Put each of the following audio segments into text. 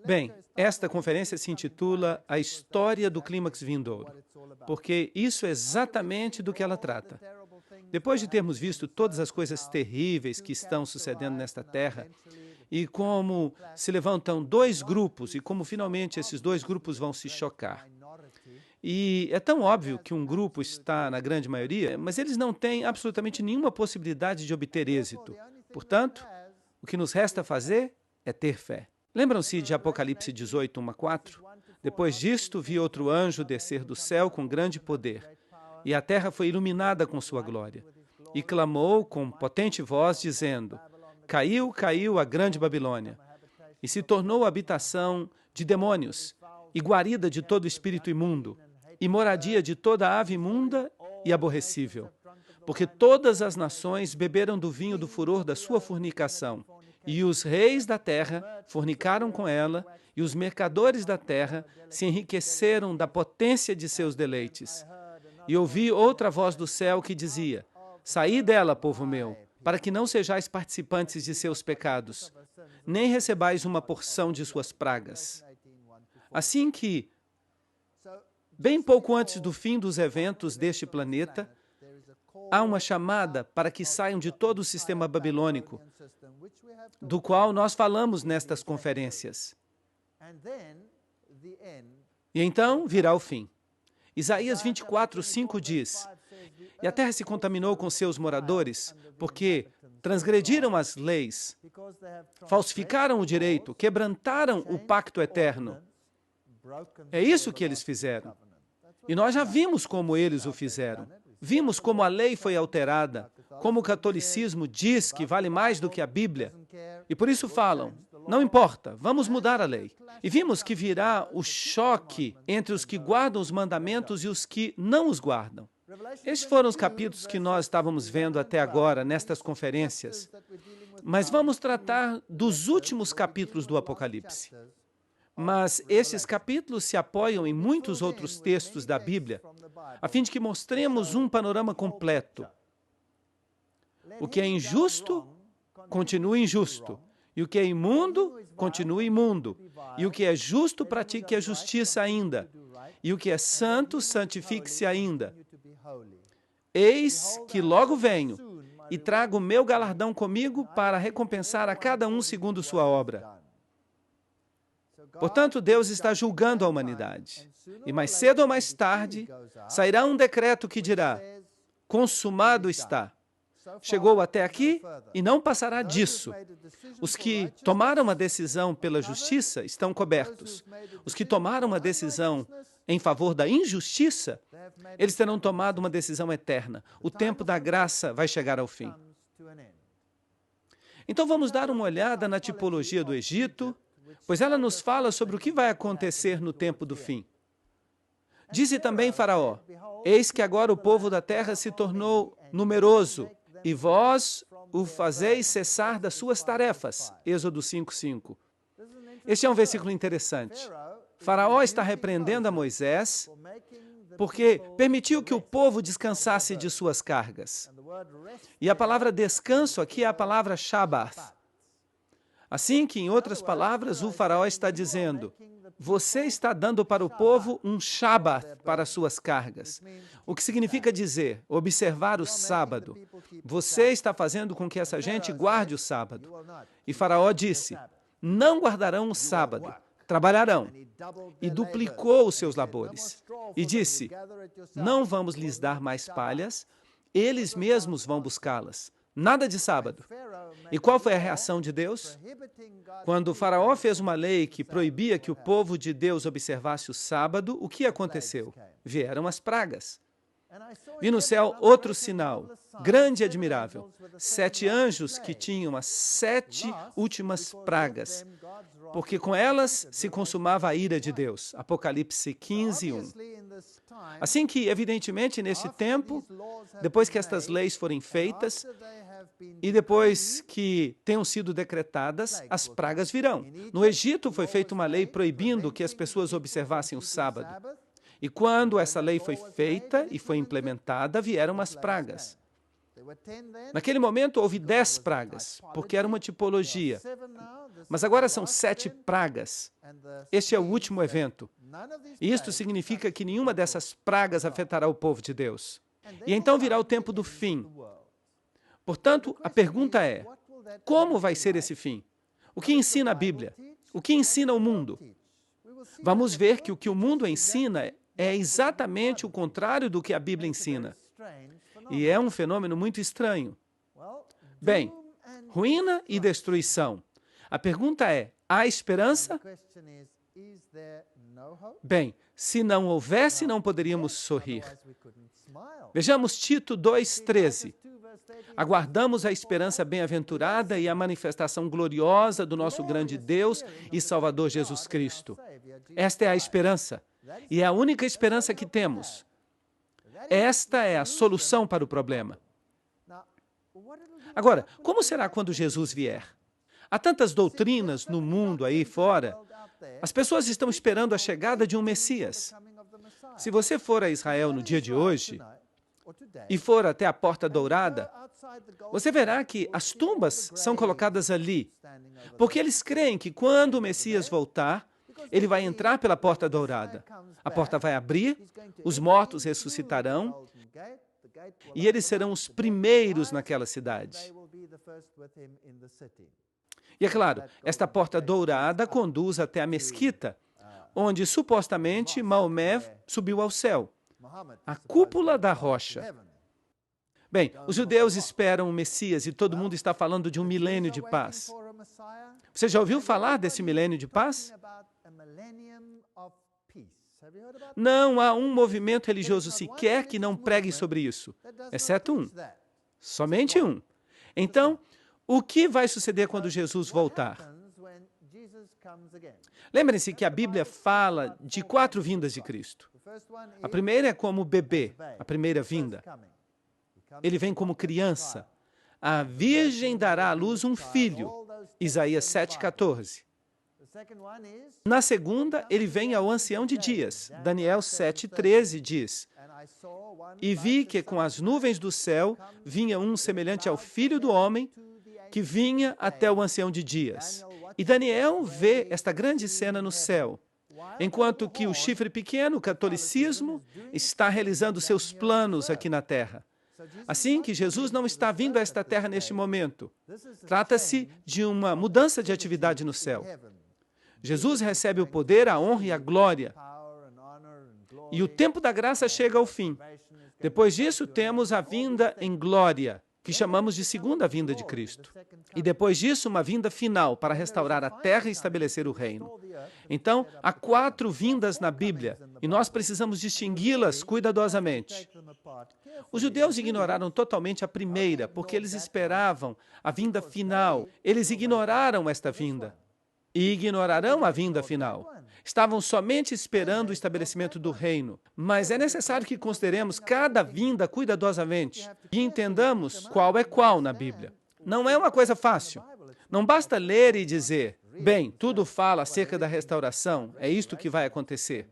Bem, esta conferência se intitula A História do Clímax Vindouro, porque isso é exatamente do que ela trata. Depois de termos visto todas as coisas terríveis que estão sucedendo nesta terra, e como se levantam dois grupos, e como finalmente esses dois grupos vão se chocar. E é tão óbvio que um grupo está na grande maioria, mas eles não têm absolutamente nenhuma possibilidade de obter êxito. Portanto, o que nos resta fazer é ter fé. Lembram-se de Apocalipse 18, 1 a 4? Depois disto, vi outro anjo descer do céu com grande poder, e a terra foi iluminada com sua glória. E clamou com potente voz, dizendo: Caiu, caiu a grande Babilônia, e se tornou habitação de demônios, e guarida de todo espírito imundo, e moradia de toda ave imunda e aborrecível. Porque todas as nações beberam do vinho do furor da sua fornicação, e os reis da terra fornicaram com ela, e os mercadores da terra se enriqueceram da potência de seus deleites. E ouvi outra voz do céu que dizia: Saí dela, povo meu, para que não sejais participantes de seus pecados, nem recebais uma porção de suas pragas. Assim que, bem pouco antes do fim dos eventos deste planeta, há uma chamada para que saiam de todo o sistema babilônico, do qual nós falamos nestas conferências. E então virá o fim. Isaías 24, 5 diz: E a terra se contaminou com seus moradores, porque transgrediram as leis, falsificaram o direito, quebrantaram o pacto eterno. É isso que eles fizeram. E nós já vimos como eles o fizeram. Vimos como a lei foi alterada, como o catolicismo diz que vale mais do que a Bíblia. E por isso falam: não importa, vamos mudar a lei. E vimos que virá o choque entre os que guardam os mandamentos e os que não os guardam. Estes foram os capítulos que nós estávamos vendo até agora, nestas conferências. Mas vamos tratar dos últimos capítulos do Apocalipse. Mas esses capítulos se apoiam em muitos outros textos da Bíblia, a fim de que mostremos um panorama completo. O que é injusto, continue injusto. E o que é imundo, continue imundo. E o que é justo, pratique a justiça ainda. E o que é santo, santifique-se ainda. Eis que logo venho e trago o meu galardão comigo para recompensar a cada um segundo sua obra. Portanto, Deus está julgando a humanidade. E mais cedo ou mais tarde, sairá um decreto que dirá: consumado está. Chegou até aqui e não passará disso. Os que tomaram uma decisão pela justiça estão cobertos. Os que tomaram uma decisão em favor da injustiça, eles terão tomado uma decisão eterna. O tempo da graça vai chegar ao fim. Então vamos dar uma olhada na tipologia do Egito, pois ela nos fala sobre o que vai acontecer no tempo do fim. Disse também Faraó: Eis que agora o povo da terra se tornou numeroso, e vós o fazeis cessar das suas tarefas. Êxodo 5:5. Este é um versículo interessante. Faraó está repreendendo a Moisés porque permitiu que o povo descansasse de suas cargas. E a palavra descanso aqui é a palavra Shabbat. Assim que, em outras palavras, o faraó está dizendo: você está dando para o povo um Shabat para suas cargas. O que significa dizer, observar o sábado. Você está fazendo com que essa gente guarde o sábado. E Faraó disse: não guardarão o sábado, trabalharão. E duplicou os seus labores. E disse: não vamos lhes dar mais palhas, eles mesmos vão buscá-las. Nada de sábado. E qual foi a reação de Deus? Quando o faraó fez uma lei que proibia que o povo de Deus observasse o sábado, o que aconteceu? Vieram as pragas. Vi no céu outro sinal, grande e admirável. 7 anjos que tinham as 7 últimas pragas, porque com elas se consumava a ira de Deus. Apocalipse 15:1. Assim que, evidentemente, nesse tempo, depois que estas leis forem feitas, e depois que tenham sido decretadas, as pragas virão. No Egito foi feita uma lei proibindo que as pessoas observassem o sábado. E quando essa lei foi feita e foi implementada, vieram as pragas. Naquele momento houve 10 pragas, porque era uma tipologia. Mas agora são 7 pragas. Este é o último evento. E isto significa que nenhuma dessas pragas afetará o povo de Deus. E então virá o tempo do fim. Portanto, a pergunta é, como vai ser esse fim? O que ensina a Bíblia? O que ensina o mundo? Vamos ver que o que o mundo ensina é exatamente o contrário do que a Bíblia ensina. E é um fenômeno muito estranho. Bem, ruína e destruição. A pergunta é, há esperança? Bem, se não houvesse, não poderíamos sorrir. Vejamos Tito 2,13. Aguardamos a esperança bem-aventurada e a manifestação gloriosa do nosso grande Deus e Salvador Jesus Cristo. Esta é a esperança, e é a única esperança que temos. Esta é a solução para o problema. Agora, como será quando Jesus vier? Há tantas doutrinas no mundo aí fora. As pessoas estão esperando a chegada de um Messias. Se você for a Israel no dia de hoje e for até a Porta Dourada, você verá que as tumbas são colocadas ali, porque eles creem que quando o Messias voltar, ele vai entrar pela Porta Dourada. A porta vai abrir, os mortos ressuscitarão e eles serão os primeiros naquela cidade. E é claro, esta Porta Dourada conduz até a mesquita, onde supostamente Maomé subiu ao céu, a cúpula da rocha. Bem, os judeus esperam o Messias e todo mundo está falando de um milênio de paz. Você já ouviu falar desse milênio de paz? Não há um movimento religioso sequer que não pregue sobre isso, exceto um. Somente um. Então, o que vai suceder quando Jesus voltar? Lembrem-se que a Bíblia fala de 4 vindas de Cristo. A primeira é como bebê, a primeira vinda. Ele vem como criança. A virgem dará à luz um filho, Isaías 7,14. Na segunda, ele vem ao ancião de dias, Daniel 7,13 diz: E vi que com as nuvens do céu vinha um semelhante ao Filho do Homem, que vinha até o ancião de dias. E Daniel vê esta grande cena no céu, enquanto que o chifre pequeno, o catolicismo, está realizando seus planos aqui na terra. Assim que Jesus não está vindo a esta terra neste momento. Trata-se de uma mudança de atividade no céu. Jesus recebe o poder, a honra e a glória. E o tempo da graça chega ao fim. Depois disso, temos a vinda em glória, que chamamos de segunda vinda de Cristo. E depois disso, uma vinda final para restaurar a terra e estabelecer o reino. Então, há 4 vindas na Bíblia, e nós precisamos distingui-las cuidadosamente. Os judeus ignoraram totalmente a primeira, porque eles esperavam a vinda final. Eles ignoraram esta vinda. E ignorarão a vinda final. Estavam somente esperando o estabelecimento do reino. Mas é necessário que consideremos cada vinda cuidadosamente e entendamos qual é qual na Bíblia. Não é uma coisa fácil. Não basta ler e dizer, bem, tudo fala acerca da restauração, é isto que vai acontecer.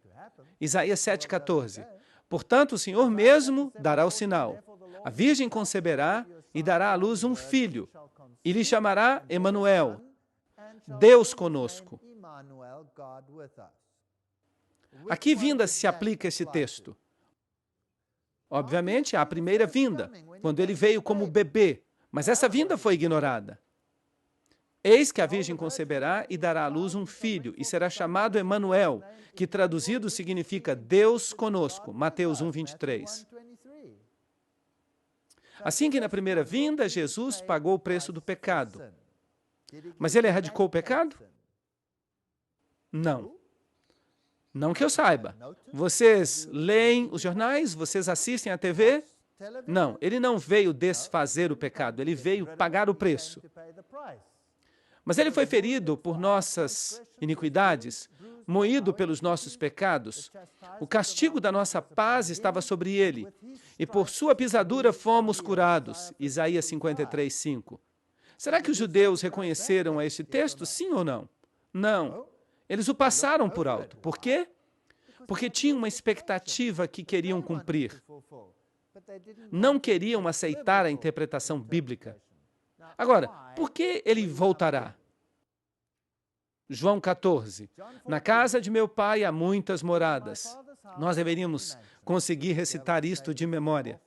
Isaías 7,14. Portanto, o Senhor mesmo dará o sinal. A virgem conceberá e dará à luz um filho, e lhe chamará Emanuel, Deus conosco. A que vinda se aplica esse texto? Obviamente, a primeira vinda, quando ele veio como bebê, mas essa vinda foi ignorada. Eis que a virgem conceberá e dará à luz um filho, e será chamado Emanuel, que traduzido significa Deus conosco, Mateus 1,23. Assim que na primeira vinda, Jesus pagou o preço do pecado. Mas ele erradicou o pecado? Não. Não que eu saiba. Vocês leem os jornais? Vocês assistem à TV? Não, ele não veio desfazer o pecado, ele veio pagar o preço. Mas ele foi ferido por nossas iniquidades, moído pelos nossos pecados. O castigo da nossa paz estava sobre ele, e por sua pisadura fomos curados. Isaías 53:5. Será que os judeus reconheceram a este texto, sim ou não? Não. Eles o passaram por alto. Por quê? Porque tinham uma expectativa que queriam cumprir. Não queriam aceitar a interpretação bíblica. Agora, por que ele voltará? João 14. Na casa de meu pai há muitas moradas. Nós deveríamos conseguir recitar isto de memória.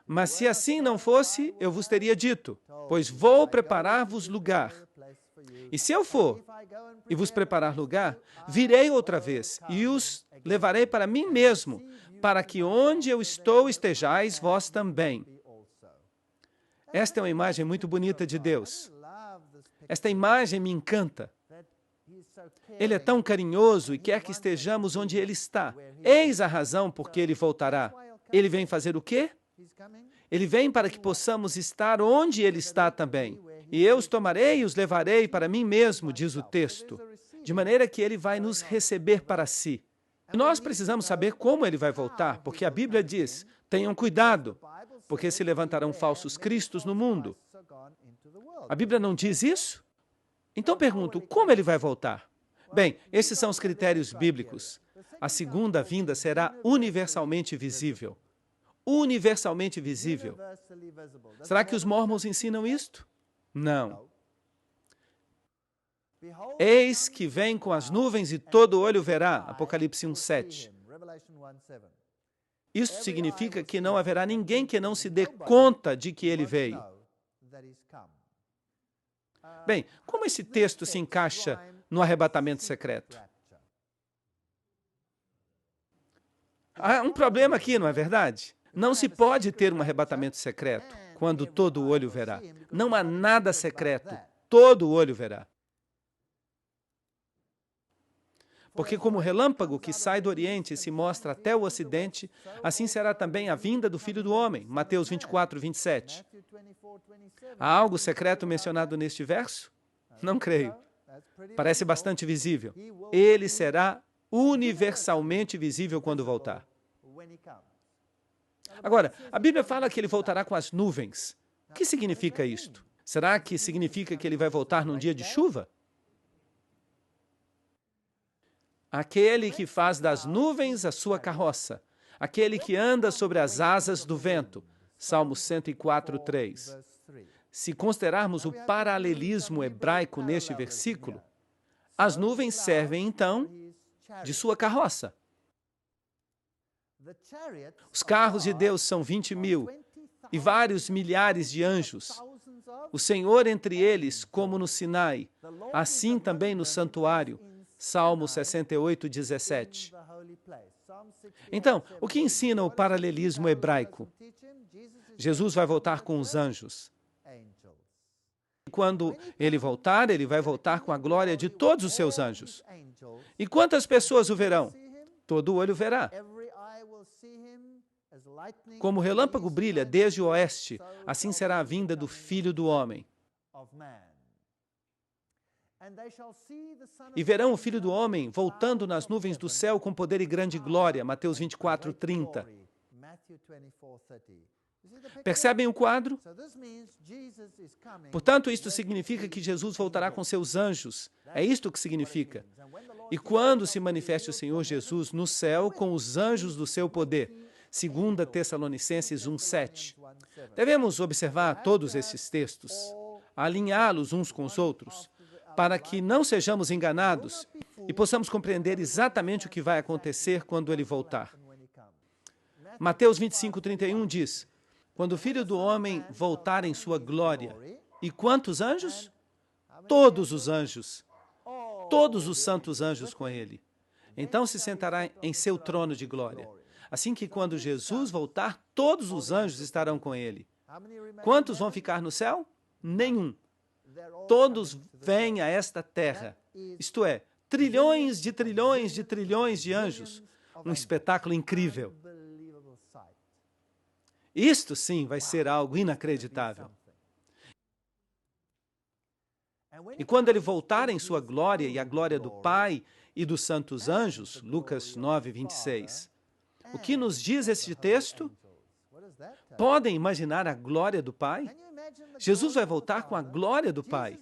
Mas se assim não fosse, eu vos teria dito, pois vou preparar-vos lugar. E se eu for e vos preparar lugar, virei outra vez e os levarei para mim mesmo, para que onde eu estou estejais vós também. Esta é uma imagem muito bonita de Deus. Esta imagem me encanta. Ele é tão carinhoso e quer que estejamos onde Ele está. Eis a razão por que Ele voltará. Ele vem fazer o quê? Ele vem para que possamos estar onde Ele está também. E eu os tomarei e os levarei para mim mesmo, diz o texto, de maneira que Ele vai nos receber para si. E nós precisamos saber como Ele vai voltar, porque a Bíblia diz, tenham cuidado, porque se levantarão falsos cristos no mundo. A Bíblia não diz isso? Então pergunto, como Ele vai voltar? Bem, esses são os critérios bíblicos. A segunda vinda será universalmente visível. Universalmente visível. Será que os mormons ensinam isto? Não. Eis que vem com as nuvens e todo olho verá. Apocalipse 1:7. Isso significa que não haverá ninguém que não se dê conta de que ele veio. Bem, como esse texto se encaixa no arrebatamento secreto? Há um problema aqui, não é verdade? Não se pode ter um arrebatamento secreto quando todo o olho verá. Não há nada secreto, todo o olho verá. Porque como o relâmpago que sai do Oriente e se mostra até o Ocidente, assim será também a vinda do Filho do Homem. Mateus 24:27. Há algo secreto mencionado neste verso? Não creio. Parece bastante visível. Ele será universalmente visível quando voltar. Agora, a Bíblia fala que ele voltará com as nuvens. O que significa isto? Será que significa que ele vai voltar num dia de chuva? Aquele que faz das nuvens a sua carroça. Aquele que anda sobre as asas do vento. Salmo 104:3. Se considerarmos o paralelismo hebraico neste versículo, as nuvens servem, então, de sua carroça. Os carros de Deus são 20.000 e vários milhares de anjos. O Senhor entre eles, como no Sinai, assim também no santuário. Salmo 68:17. Então, o que ensina o paralelismo hebraico? Jesus vai voltar com os anjos. Quando ele voltar, ele vai voltar com a glória de todos os seus anjos. E quantas pessoas o verão? Todo olho verá. Como o relâmpago brilha desde o oeste, assim será a vinda do Filho do Homem. E verão o Filho do Homem voltando nas nuvens do céu com poder e grande glória. Mateus 24:30. Percebem o quadro? Portanto, isto significa que Jesus voltará com seus anjos. É isto que significa. E quando se manifeste o Senhor Jesus no céu com os anjos do seu poder. 2 Tessalonicenses 1:7. Devemos observar todos esses textos, alinhá-los uns com os outros, para que não sejamos enganados e possamos compreender exatamente o que vai acontecer quando ele voltar. Mateus 25:31 diz, quando o Filho do Homem voltar em sua glória. E quantos anjos? Todos os anjos. Todos os santos anjos com ele. Então se sentará em seu trono de glória. Assim que quando Jesus voltar, todos os anjos estarão com ele. Quantos vão ficar no céu? Nenhum. Todos vêm a esta terra. Isto é, trilhões de trilhões de trilhões de anjos. Um espetáculo incrível. Isto sim vai ser algo inacreditável. E quando ele voltar em sua glória e a glória do Pai e dos santos anjos, Lucas 9:26. O que nos diz este texto? Podem imaginar a glória do Pai? Jesus vai voltar com a glória do Pai.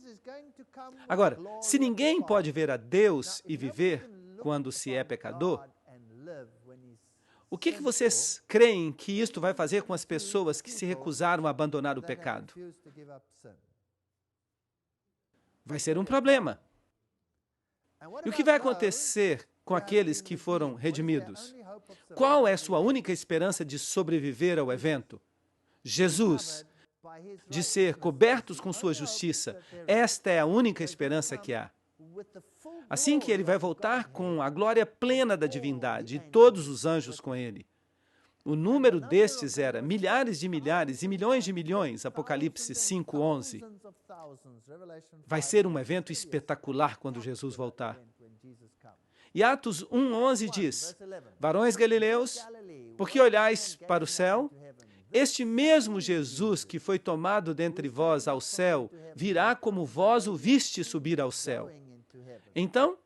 Agora, se ninguém pode ver a Deus e viver quando se é pecador, O que vocês creem que isto vai fazer com as pessoas que se recusaram a abandonar o pecado? Vai ser um problema. E o que vai acontecer com aqueles que foram redimidos? Qual é sua única esperança de sobreviver ao evento? Jesus, de ser cobertos com sua justiça. Esta é a única esperança que há. Assim que ele vai voltar com a glória plena da divindade e todos os anjos com ele. O número destes era milhares e milhões de milhões, Apocalipse 5:11. Vai ser um evento espetacular quando Jesus voltar. E Atos 1:11 diz, varões galileus, por que olhais para o céu? Este mesmo Jesus que foi tomado dentre vós ao céu, virá como vós o viste subir ao céu. Então,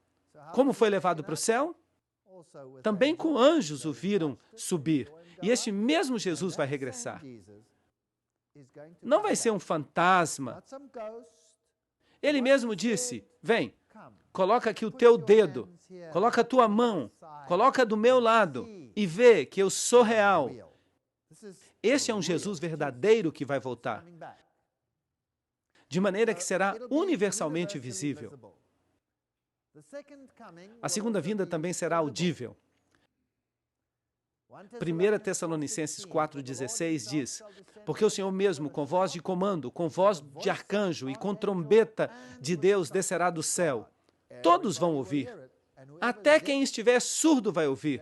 como foi levado para o céu? Também com anjos o viram subir. E este mesmo Jesus vai regressar. Não vai ser um fantasma. Ele mesmo disse, vem, coloca aqui o teu dedo, coloca a tua mão, coloca do meu lado e vê que eu sou real. Este é um Jesus verdadeiro que vai voltar, de maneira que será universalmente visível. A segunda vinda também será audível. 1 Tessalonicenses 4,16 diz, porque o Senhor mesmo, com voz de comando, com voz de arcanjo e com trombeta de Deus descerá do céu. Todos vão ouvir. Até quem estiver surdo vai ouvir.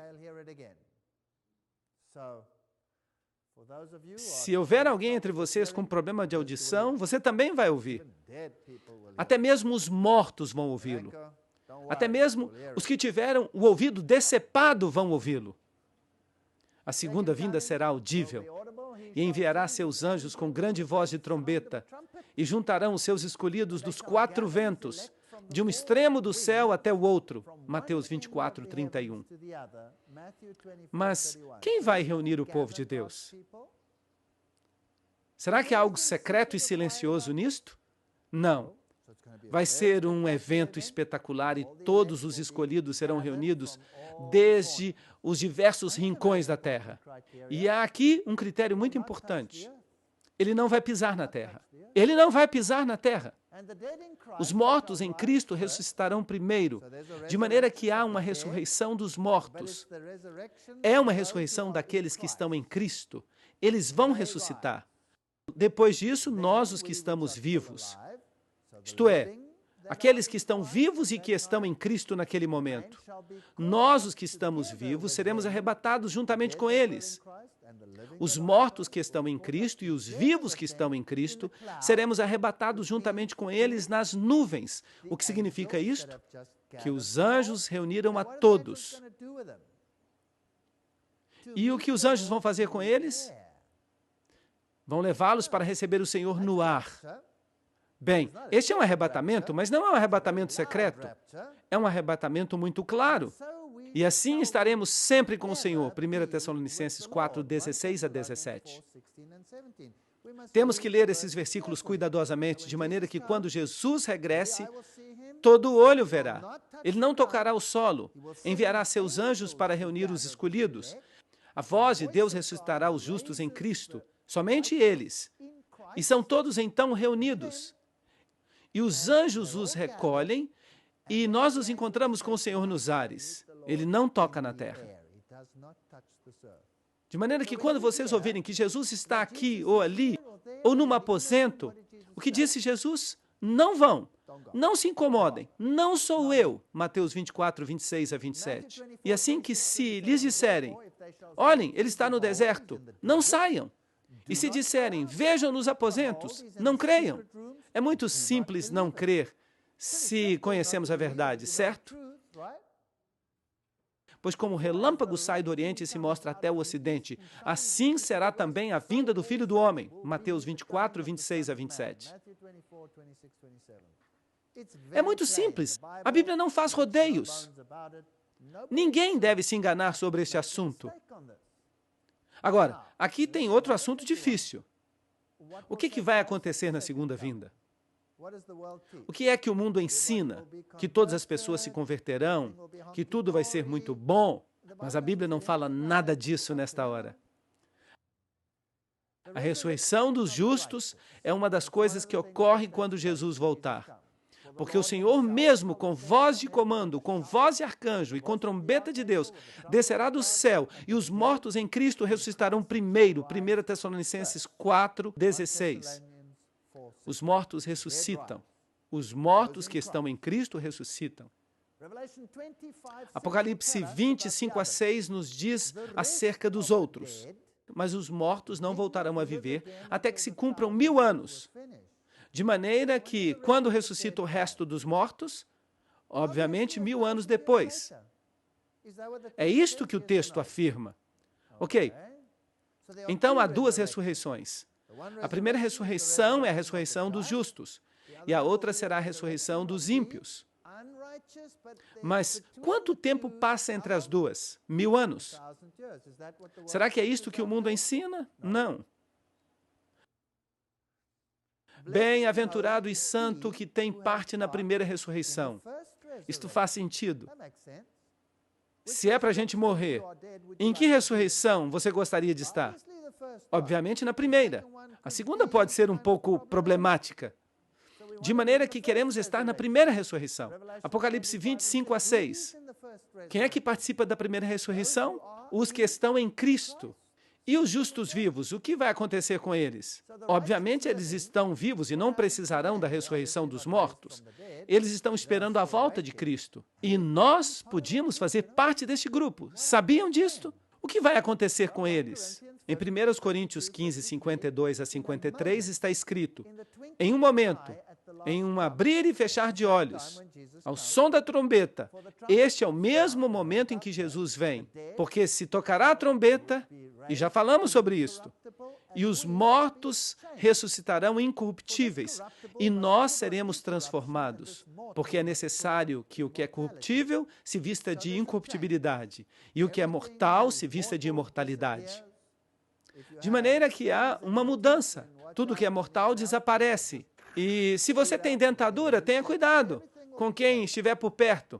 Se houver alguém entre vocês com problema de audição, você também vai ouvir. Até mesmo os mortos vão ouvi-lo. Até mesmo os que tiveram o ouvido decepado vão ouvi-lo. A segunda vinda será audível, e enviará seus anjos com grande voz de trombeta, e juntarão os seus escolhidos dos quatro ventos, de um extremo do céu até o outro. Mateus 24:31. Mas quem vai reunir o povo de Deus? Será que há algo secreto e silencioso nisto? Não. Vai ser um evento espetacular e todos os escolhidos serão reunidos desde os diversos rincões da terra. E há aqui um critério muito importante. Ele não vai pisar na terra. Ele não vai pisar na terra. Os mortos em Cristo ressuscitarão primeiro, de maneira que há uma ressurreição dos mortos. É uma ressurreição daqueles que estão em Cristo. Eles vão ressuscitar. Depois disso, nós, os que estamos vivos, isto é, aqueles que estão vivos e que estão em Cristo naquele momento. Nós, os que estamos vivos, seremos arrebatados juntamente com eles. Os mortos que estão em Cristo e os vivos que estão em Cristo, seremos arrebatados juntamente com eles nas nuvens. O que significa isto? Que os anjos reuniram a todos. E o que os anjos vão fazer com eles? Vão levá-los para receber o Senhor no ar. Bem, este é um arrebatamento, mas não é um arrebatamento secreto. É um arrebatamento muito claro. E assim estaremos sempre com o Senhor. 1 Tessalonicenses 4:16-17. Temos que ler esses versículos cuidadosamente, de maneira que quando Jesus regresse, todo olho verá. Ele não tocará o solo, enviará seus anjos para reunir os escolhidos. A voz de Deus ressuscitará os justos em Cristo, somente eles. E são todos então reunidos. E os anjos os recolhem, e nós nos encontramos com o Senhor nos ares. Ele não toca na terra. De maneira que quando vocês ouvirem que Jesus está aqui ou ali, ou num aposento, o que disse Jesus? Não vão. Não se incomodem. Não sou eu. Mateus 24:26-27. E assim que se lhes disserem, olhem, ele está no deserto, não saiam. E se disserem, vejam nos aposentos, não creiam. É muito simples não crer se conhecemos a verdade, certo? Pois como o relâmpago sai do Oriente e se mostra até o Ocidente, assim será também a vinda do Filho do Homem. Mateus 24:26-27. É muito simples. A Bíblia não faz rodeios. Ninguém deve se enganar sobre este assunto. Agora, aqui tem outro assunto difícil. O que vai acontecer na segunda vinda? O que é que o mundo ensina? Que todas as pessoas se converterão? Que tudo vai ser muito bom? Mas a Bíblia não fala nada disso nesta hora. A ressurreição dos justos é uma das coisas que ocorre quando Jesus voltar. Porque o Senhor mesmo, com voz de comando, com voz de arcanjo e com trombeta de Deus, descerá do céu e os mortos em Cristo ressuscitarão primeiro. 1 Tessalonicenses 4:16. Os mortos ressuscitam. Os mortos que estão em Cristo ressuscitam. Apocalipse 25:6 nos diz acerca dos outros. Mas os mortos não voltarão a viver até que se cumpram 1000 anos. De maneira que, quando ressuscita o resto dos mortos, obviamente 1000 anos depois. É isto que o texto afirma. Ok. Então, há duas ressurreições. A primeira ressurreição é a ressurreição dos justos, e a outra será a ressurreição dos ímpios. Mas quanto tempo passa entre as duas? 1000 anos. Será que é isto que o mundo ensina? Não. Bem-aventurado e santo que tem parte na primeira ressurreição. Isto faz sentido. Se é para a gente morrer, em que ressurreição você gostaria de estar? Obviamente na primeira. A segunda pode ser um pouco problemática. De maneira que queremos estar na primeira ressurreição. Apocalipse 25:6. Quem é que participa da primeira ressurreição? Os que estão em Cristo. E os justos vivos, o que vai acontecer com eles? Obviamente, eles estão vivos e não precisarão da ressurreição dos mortos. Eles estão esperando a volta de Cristo. E nós podíamos fazer parte deste grupo. Sabiam disto? O que vai acontecer com eles? Em 1 Coríntios 15:52-53 está escrito: em um momento, em um abrir e fechar de olhos, ao som da trombeta, este é o mesmo momento em que Jesus vem, porque se tocará a trombeta, e já falamos sobre isto, e os mortos ressuscitarão incorruptíveis, e nós seremos transformados, porque é necessário que o que é corruptível se vista de incorruptibilidade, e o que é mortal se vista de imortalidade. De maneira que há uma mudança. Tudo que é mortal desaparece. E se você tem dentadura, tenha cuidado com quem estiver por perto,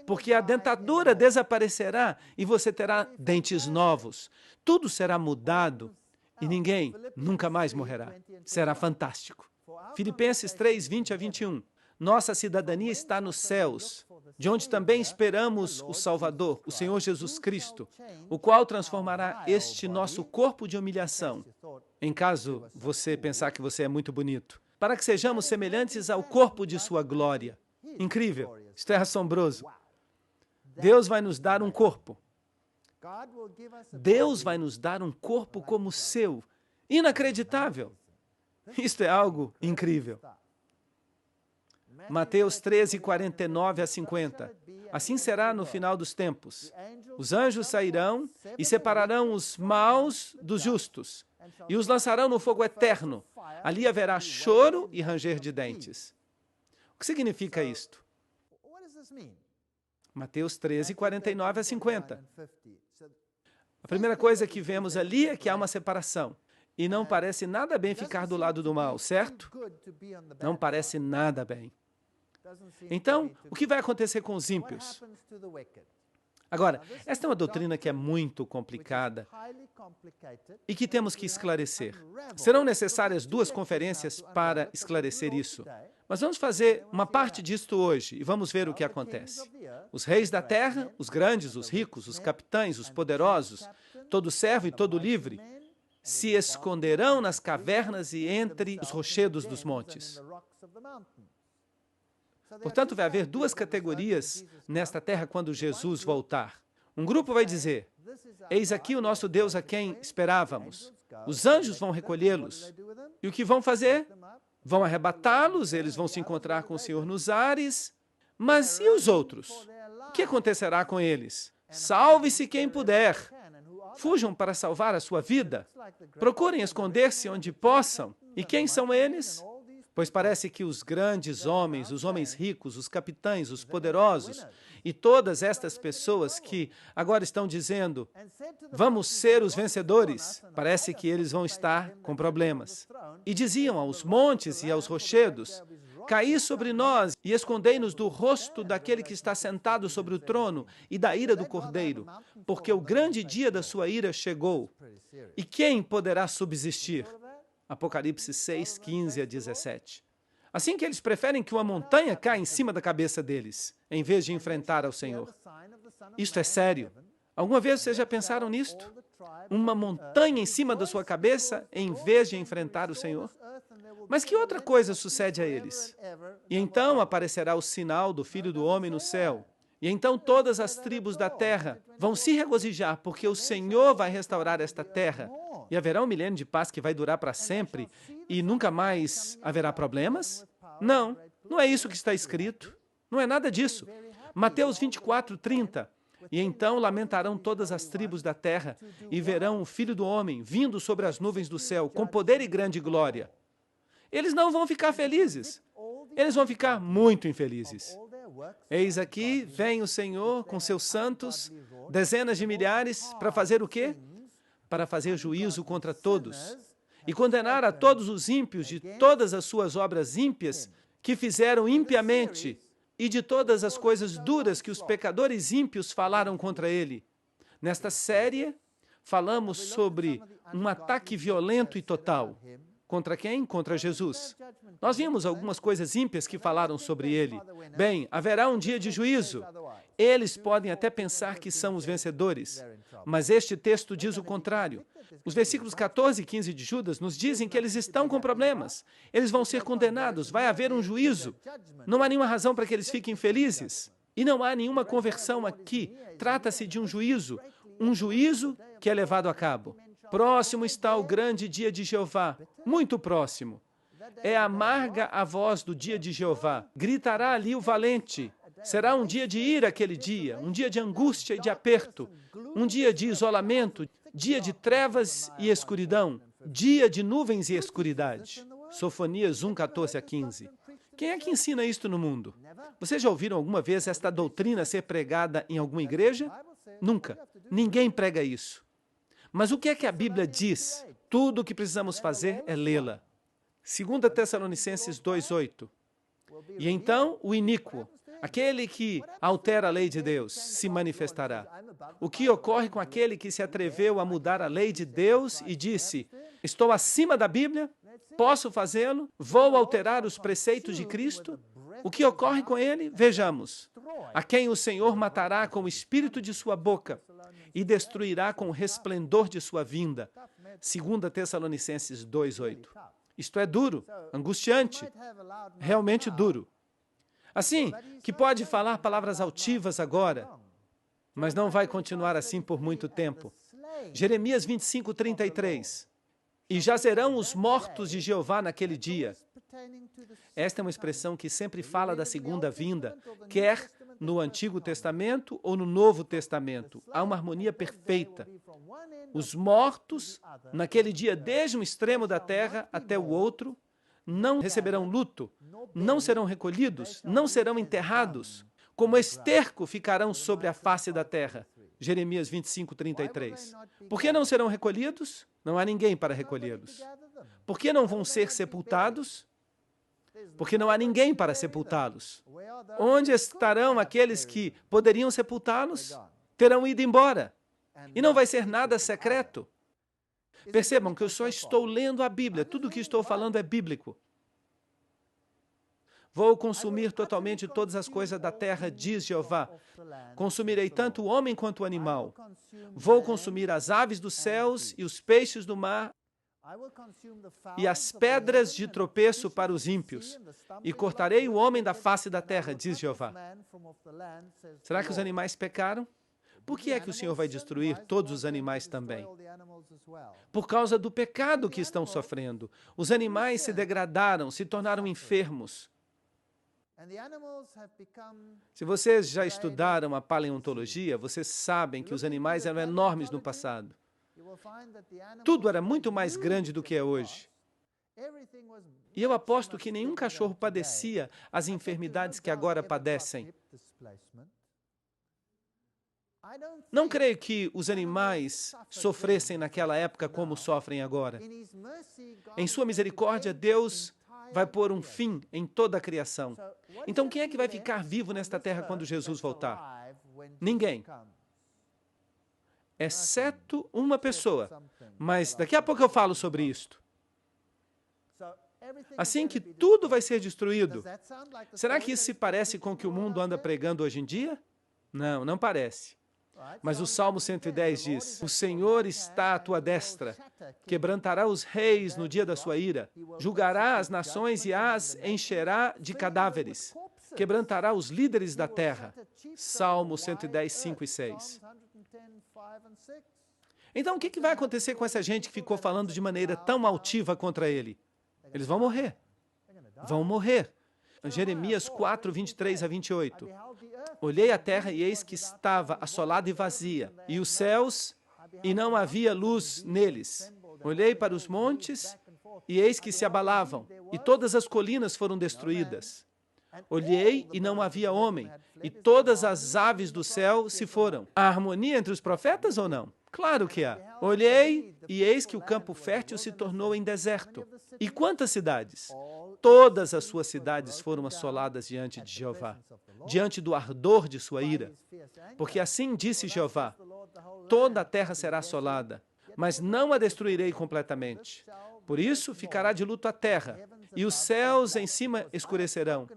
porque a dentadura desaparecerá e você terá dentes novos. Tudo será mudado e ninguém nunca mais morrerá. Será fantástico. Filipenses 3:20-21. Nossa cidadania está nos céus, de onde também esperamos o Salvador, o Senhor Jesus Cristo, o qual transformará este nosso corpo de humilhação, em caso você pensar que você é muito bonito, para que sejamos semelhantes ao corpo de sua glória. Incrível, isto é assombroso. Deus vai nos dar um corpo. Deus vai nos dar um corpo como o seu. Inacreditável. Isto é algo incrível. Mateus 13:49-50. Assim será no final dos tempos. Os anjos sairão e separarão os maus dos justos e os lançarão no fogo eterno. Ali haverá choro e ranger de dentes. O que significa isto? Mateus 13:49-50. A primeira coisa que vemos ali é que há uma separação. E não parece nada bem ficar do lado do mal, certo? Não parece nada bem. Então, o que vai acontecer com os ímpios? Agora, esta é uma doutrina que é muito complicada e que temos que esclarecer. Serão necessárias 2 conferências para esclarecer isso. Mas vamos fazer uma parte disto hoje e vamos ver o que acontece. Os reis da terra, os grandes, os ricos, os capitães, os poderosos, todo servo e todo livre, se esconderão nas cavernas e entre os rochedos dos montes. Portanto, vai haver 2 categorias nesta terra quando Jesus voltar. Um grupo vai dizer: eis aqui o nosso Deus a quem esperávamos. Os anjos vão recolhê-los. E o que vão fazer? Vão arrebatá-los, eles vão se encontrar com o Senhor nos ares. Mas e os outros? O que acontecerá com eles? Salve-se quem puder. Fujam para salvar a sua vida. Procurem esconder-se onde possam. E quem são eles? Pois parece que os grandes homens, os homens ricos, os capitães, os poderosos e todas estas pessoas que agora estão dizendo: vamos ser os vencedores, parece que eles vão estar com problemas. E diziam aos montes e aos rochedos: caí sobre nós e escondei-nos do rosto daquele que está sentado sobre o trono e da ira do Cordeiro, porque o grande dia da sua ira chegou. E quem poderá subsistir? Apocalipse 6, 15 a 17. Assim que eles preferem que uma montanha caia em cima da cabeça deles, em vez de enfrentar ao Senhor. Isto é sério. Alguma vez vocês já pensaram nisto? Uma montanha em cima da sua cabeça, em vez de enfrentar o Senhor? Mas que outra coisa sucede a eles? E então aparecerá o sinal do Filho do Homem no céu. E então todas as tribos da terra vão se regozijar, porque o Senhor vai restaurar esta terra. E haverá um milênio de paz que vai durar para sempre e nunca mais haverá problemas? Não, não é isso que está escrito. Não é nada disso. Mateus 24, 30. E então lamentarão todas as tribos da terra e verão o Filho do Homem vindo sobre as nuvens do céu com poder e grande glória. Eles não vão ficar felizes. Eles vão ficar muito infelizes. Eis aqui vem o Senhor com seus santos, dezenas de milhares, para fazer o quê? Para fazer juízo contra todos e condenar a todos os ímpios de todas as suas obras ímpias que fizeram impiamente e de todas as coisas duras que os pecadores ímpios falaram contra ele. Nesta série, falamos sobre um ataque violento e total. Contra quem? Contra Jesus. Nós vimos algumas coisas ímpias que falaram sobre ele. Bem, haverá um dia de juízo. Eles podem até pensar que são os vencedores, mas este texto diz o contrário. Os versículos 14 e 15 de Judas nos dizem que eles estão com problemas. Eles vão ser condenados, vai haver um juízo. Não há nenhuma razão para que eles fiquem felizes. E não há nenhuma conversão aqui. Trata-se de um juízo que é levado a cabo. Próximo está o grande dia de Jeová, muito próximo. É amarga a voz do dia de Jeová. Gritará ali o valente. Será um dia de ira aquele dia, um dia de angústia e de aperto, um dia de isolamento, dia de trevas e escuridão, dia de nuvens e escuridade. Sofonias 1, 14 a 15. Quem é que ensina isto no mundo? Vocês já ouviram alguma vez esta doutrina ser pregada em alguma igreja? Nunca. Ninguém prega isso. Mas o que é que a Bíblia diz? Tudo o que precisamos fazer é lê-la. 2 Tessalonicenses 2:8. E então o iníquo, aquele que altera a lei de Deus, se manifestará. O que ocorre com aquele que se atreveu a mudar a lei de Deus e disse: estou acima da Bíblia, posso fazê-lo, vou alterar os preceitos de Cristo? O que ocorre com ele? Vejamos. A quem o Senhor matará com o espírito de sua boca e destruirá com o resplendor de sua vinda. 2 Tessalonicenses 2:8. Isto é duro, angustiante, realmente duro. Assim, que pode falar palavras altivas agora, mas não vai continuar assim por muito tempo. Jeremias 25, 33. E jazerão os mortos de Jeová naquele dia. Esta é uma expressão que sempre fala da segunda vinda, quer no Antigo Testamento ou no Novo Testamento. Há uma harmonia perfeita. Os mortos, naquele dia, desde um extremo da terra até o outro, não receberão luto, não serão recolhidos, não serão enterrados. Como esterco ficarão sobre a face da terra. Jeremias 25, 33. Por que não serão recolhidos? Não há ninguém para recolhê-los. Por que não vão ser sepultados? Porque não há ninguém para sepultá-los. Onde estarão aqueles que poderiam sepultá-los? Terão ido embora. E não vai ser nada secreto. Percebam que eu só estou lendo a Bíblia. Tudo o que estou falando é bíblico. Vou consumir totalmente todas as coisas da terra, diz Jeová. Consumirei tanto o homem quanto o animal. Vou consumir as aves dos céus e os peixes do mar e as pedras de tropeço para os ímpios. E cortarei o homem da face da terra, diz Jeová. Será que os animais pecaram? Por que é que o Senhor vai destruir todos os animais também? Por causa do pecado que estão sofrendo. Os animais se degradaram, se tornaram enfermos. Se vocês já estudaram a paleontologia, vocês sabem que os animais eram enormes no passado. Tudo era muito mais grande do que é hoje. E eu aposto que nenhum cachorro padecia as enfermidades que agora padecem. Não creio que os animais sofressem naquela época como sofrem agora. Em sua misericórdia, Deus vai pôr um fim em toda a criação. Então, quem é que vai ficar vivo nesta terra quando Jesus voltar? Ninguém. Exceto uma pessoa. Mas daqui a pouco eu falo sobre isto. Assim que tudo vai ser destruído. Será que isso se parece com o que o mundo anda pregando hoje em dia? Não, não parece. Mas o Salmo 110 diz: o Senhor está à tua destra, quebrantará os reis no dia da sua ira, julgará as nações e as encherá de cadáveres, quebrantará os líderes da terra. Salmo 110, 5 e 6. Então, o que vai acontecer com essa gente que ficou falando de maneira tão altiva contra ele? Eles vão morrer. Vão morrer. Jeremias 4, 23 a 28. Olhei a terra e eis que estava assolada e vazia, e os céus, e não havia luz neles. Olhei para os montes, e eis que se abalavam, e todas as colinas foram destruídas. Olhei e não havia homem, e todas as aves do céu se foram. Há harmonia entre os profetas ou não? Claro que há. Olhei e eis que o campo fértil se tornou em deserto. E quantas cidades? Todas as suas cidades foram assoladas diante de Jeová, diante do ardor de sua ira. Porque assim disse Jeová: toda a terra será assolada, mas não a destruirei completamente. Por isso ficará de luto a terra, e os céus em cima escurecerão.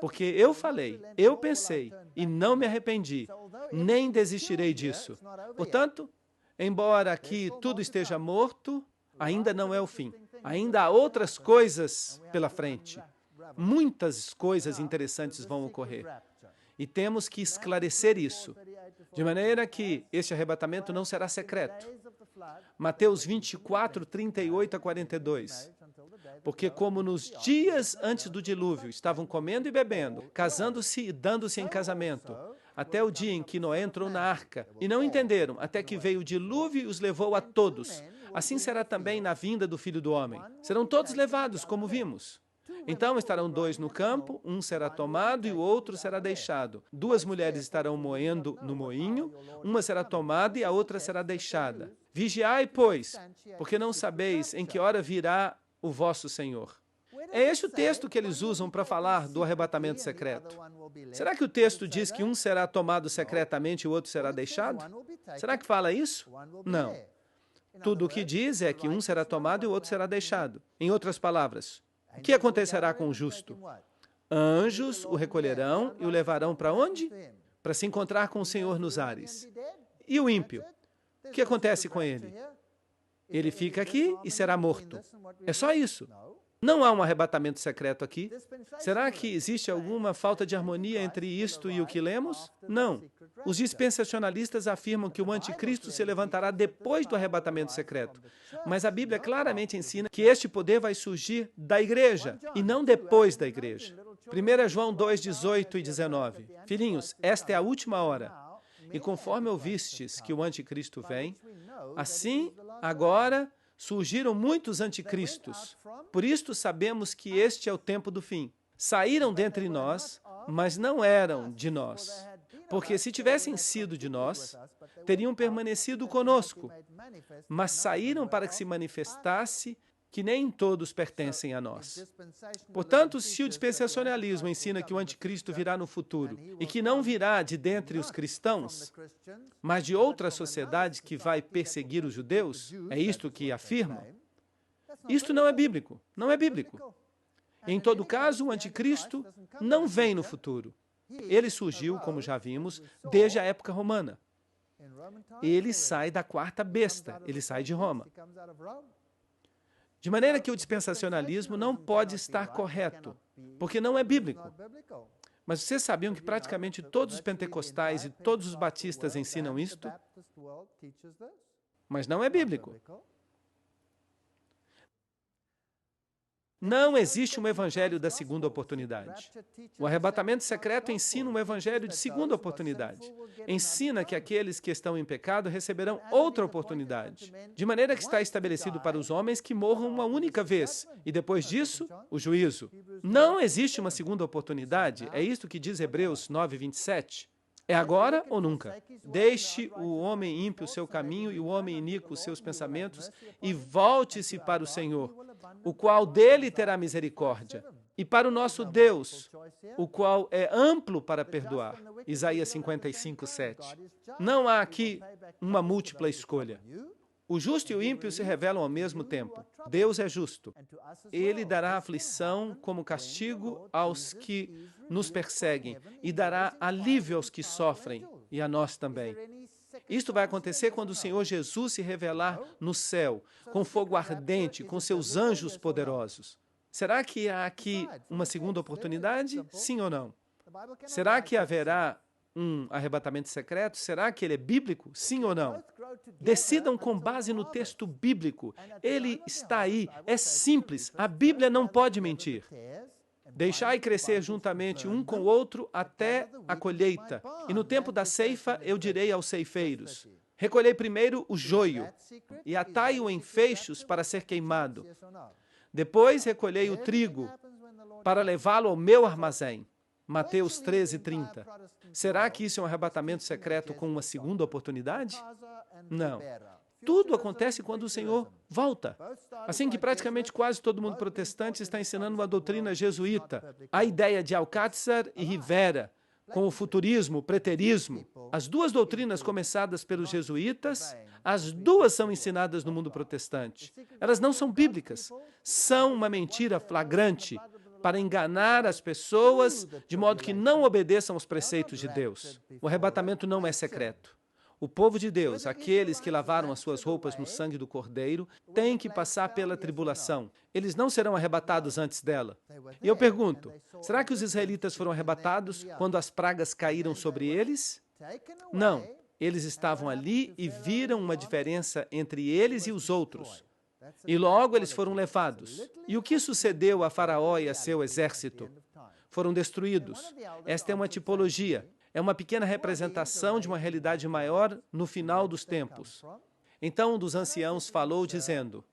Porque eu falei, eu pensei, e não me arrependi, nem desistirei disso. Portanto, embora aqui tudo esteja morto, ainda não é o fim. Ainda há outras coisas pela frente. Muitas coisas interessantes vão ocorrer. E temos que esclarecer isso, de maneira que este arrebatamento não será secreto. Mateus 24, 38 a 42. Porque como nos dias antes do dilúvio estavam comendo e bebendo, casando-se e dando-se em casamento, até o dia em que Noé entrou na arca, e não entenderam, até que veio o dilúvio e os levou a todos. Assim será também na vinda do Filho do Homem. Serão todos levados, como vimos. Então estarão dois no campo, um será tomado e o outro será deixado. Duas mulheres estarão moendo no moinho, uma será tomada e a outra será deixada. Vigiai, pois, porque não sabeis em que hora virá o vosso Senhor. É este o texto que eles usam para falar do arrebatamento secreto. Será que o texto diz que um será tomado secretamente e o outro será deixado? Será que fala isso? Não. Tudo o que diz é que um será tomado e o outro será deixado. Em outras palavras, o que acontecerá com o justo? Anjos o recolherão e o levarão para onde? Para se encontrar com o Senhor nos ares. E o ímpio? O que acontece com ele? Ele fica aqui e será morto. É só isso. Não há um arrebatamento secreto aqui. Será que existe alguma falta de harmonia entre isto e o que lemos? Não. Os dispensacionalistas afirmam que o anticristo se levantará depois do arrebatamento secreto. Mas a Bíblia claramente ensina que este poder vai surgir da igreja e não depois da igreja. 1 João 2, 18 e 19. Filhinhos, esta é a última hora. E conforme ouvistes que o anticristo vem, assim, agora, surgiram muitos anticristos. Por isto sabemos que este é o tempo do fim. Saíram dentre nós, mas não eram de nós. Porque se tivessem sido de nós, teriam permanecido conosco. Mas saíram para que se manifestasse que nem todos pertencem a nós. Portanto, se o dispensacionalismo ensina que o anticristo virá no futuro e que não virá de dentre os cristãos, mas de outra sociedade que vai perseguir os judeus, é isto que afirmam, isto não é bíblico, não é bíblico. Em todo caso, o anticristo não vem no futuro. Ele surgiu, como já vimos, desde a época romana. Ele sai da quarta besta, ele sai de Roma. De maneira que o dispensacionalismo não pode estar correto, porque não é bíblico. Mas vocês sabiam que praticamente todos os pentecostais e todos os batistas ensinam isto? Mas não é bíblico. Não existe um evangelho da segunda oportunidade. O arrebatamento secreto ensina um evangelho de segunda oportunidade. Ensina que aqueles que estão em pecado receberão outra oportunidade, de maneira que está estabelecido para os homens que morram uma única vez, e depois disso, o juízo. Não existe uma segunda oportunidade, é isto que diz Hebreus 9, 27. É agora ou nunca. Deixe o homem ímpio o seu caminho e o homem iníquo os seus pensamentos e volte-se para o Senhor. o qual dele terá misericórdia, e para o nosso Deus, o qual é amplo para perdoar. Isaías 55, 7. Não há aqui uma múltipla escolha. O justo e o ímpio se revelam ao mesmo tempo. Deus é justo. Ele dará aflição como castigo aos que nos perseguem e dará alívio aos que sofrem, e a nós também. Isto vai acontecer quando o Senhor Jesus se revelar no céu, com fogo ardente, com seus anjos poderosos. Será que há aqui uma segunda oportunidade? Sim ou não? Será que haverá um arrebatamento secreto? Será que ele é bíblico? Sim ou não? Decidam com base no texto bíblico. Ele está aí, é simples. A Bíblia não pode mentir. Deixai crescer juntamente um com o outro até a colheita. E no tempo da ceifa eu direi aos ceifeiros: recolhei primeiro o joio e atai-o em feixos para ser queimado. Depois recolhei o trigo para levá-lo ao meu armazém. Mateus 13, 30. Será que isso é um arrebatamento secreto com uma segunda oportunidade? Não. Tudo acontece quando o Senhor volta. Assim que praticamente quase todo mundo protestante está ensinando uma doutrina jesuíta, a ideia de Alcácer e Rivera, com o futurismo, o preterismo. As duas doutrinas começadas pelos jesuítas, as duas são ensinadas no mundo protestante. Elas não são bíblicas, são uma mentira flagrante para enganar as pessoas de modo que não obedeçam aos preceitos de Deus. O arrebatamento não é secreto. O povo de Deus, aqueles que lavaram as suas roupas no sangue do Cordeiro, têm que passar pela tribulação. Eles não serão arrebatados antes dela. E eu pergunto, será que os israelitas foram arrebatados quando as pragas caíram sobre eles? Não. Eles estavam ali e viram uma diferença entre eles e os outros. E logo eles foram levados. E o que sucedeu a Faraó e a seu exército? Foram destruídos. Esta é uma tipologia. É uma pequena representação de uma realidade maior no final dos tempos. Então um dos anciãos falou, dizendo: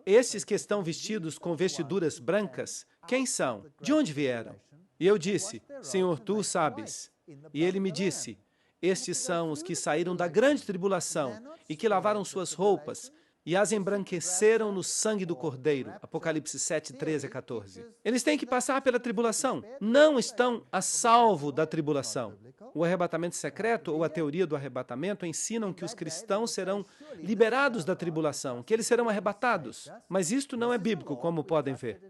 estes que estão vestidos com vestiduras brancas, quem são? De onde vieram? E eu disse: Senhor, tu sabes. E ele me disse: estes são os que saíram da grande tribulação e que lavaram suas roupas e as embranqueceram no sangue do Cordeiro. Apocalipse 7, 13 a 14. Eles têm que passar pela tribulação. Não estão a salvo da tribulação. O arrebatamento secreto ou a teoria do arrebatamento ensinam que os cristãos serão liberados da tribulação, que eles serão arrebatados. Mas isto não é bíblico, como podem ver.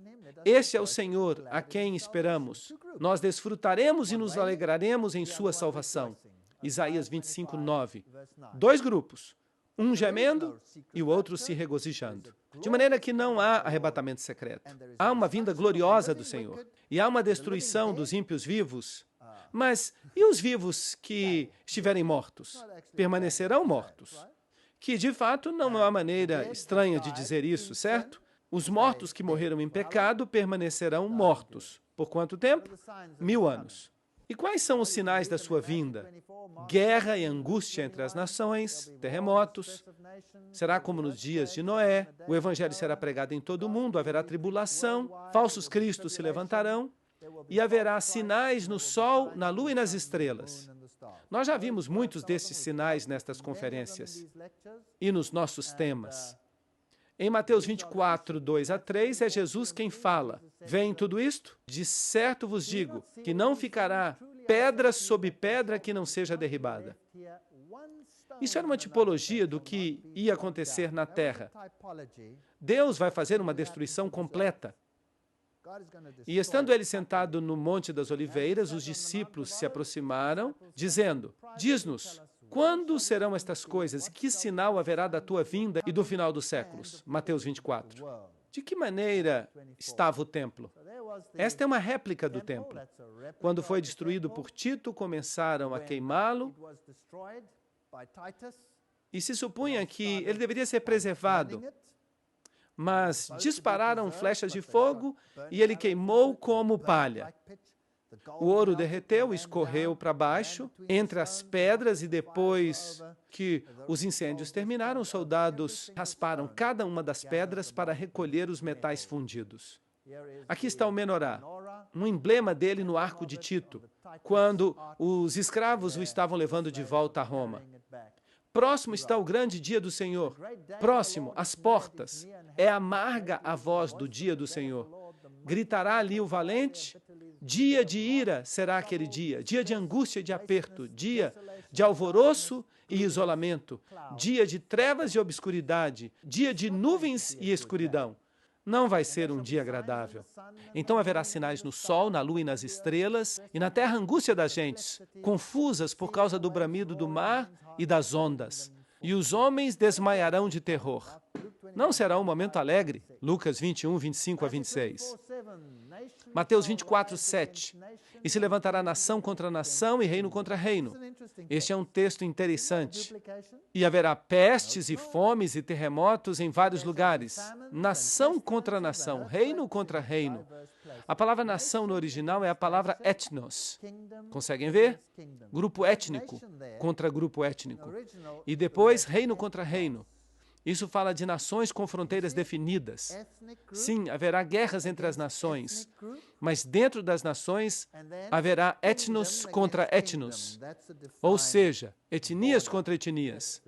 Este é o Senhor a quem esperamos. Nós desfrutaremos e nos alegraremos em sua salvação. Isaías 25, 9. Dois grupos. Um gemendo e o outro se regozijando. De maneira que não há arrebatamento secreto. Há uma vinda gloriosa do Senhor. E há uma destruição dos ímpios vivos. Mas e os vivos que estiverem mortos? Permanecerão mortos. Que, de fato, não é uma maneira estranha de dizer isso, certo? Os mortos que morreram em pecado permanecerão mortos. Por quanto tempo? 1000 anos. E quais são os sinais da sua vinda? Guerra e angústia entre as nações, terremotos. Será como nos dias de Noé, o evangelho será pregado em todo o mundo, haverá tribulação, falsos cristos se levantarão e haverá sinais no sol, na lua e nas estrelas. Nós já vimos muitos desses sinais nestas conferências e nos nossos temas. Em Mateus 24, 2 a 3, é Jesus quem fala. Vem tudo isto? De certo vos digo que não ficará pedra sobre pedra que não seja derribada. Isso era uma tipologia do que ia acontecer na terra. Deus vai fazer uma destruição completa. E estando ele sentado no Monte das Oliveiras, os discípulos se aproximaram, dizendo: diz-nos, quando serão estas coisas? Que sinal haverá da tua vinda e do final dos séculos? Mateus 24. De que maneira estava o templo? Esta é uma réplica do templo. Quando foi destruído por Tito, começaram a queimá-lo e se supunha que ele deveria ser preservado. Mas dispararam flechas de fogo e ele queimou como palha. O ouro derreteu, escorreu para baixo, entre as pedras, e depois que os incêndios terminaram, os soldados rasparam cada uma das pedras para recolher os metais fundidos. Aqui está o menorá, um emblema dele no arco de Tito, quando os escravos o estavam levando de volta a Roma. Próximo está o grande dia do Senhor. Próximo, às portas. É amarga a voz do dia do Senhor. Gritará ali o valente. Dia de ira será aquele dia. Dia de angústia e de aperto. Dia de alvoroço e isolamento. Dia de trevas e obscuridade. Dia de nuvens e escuridão. Não vai ser um dia agradável. Então haverá sinais no sol, na lua e nas estrelas, e na terra angústia das gentes, confusas por causa do bramido do mar e das ondas. E os homens desmaiarão de terror. Não será um momento alegre. Lucas 21, 25 a 26. Mateus 24, 7. E se levantará nação contra nação e reino contra reino. Este é um texto interessante. E haverá pestes e fomes e terremotos em vários lugares. Nação contra nação, reino contra reino. A palavra nação no original é a palavra etnos. Conseguem ver? Grupo étnico contra grupo étnico. E depois reino contra reino. Isso fala de nações com fronteiras definidas. Sim, haverá guerras entre as nações, mas dentro das nações haverá etnos contra etnos, ou seja, etnias contra etnias.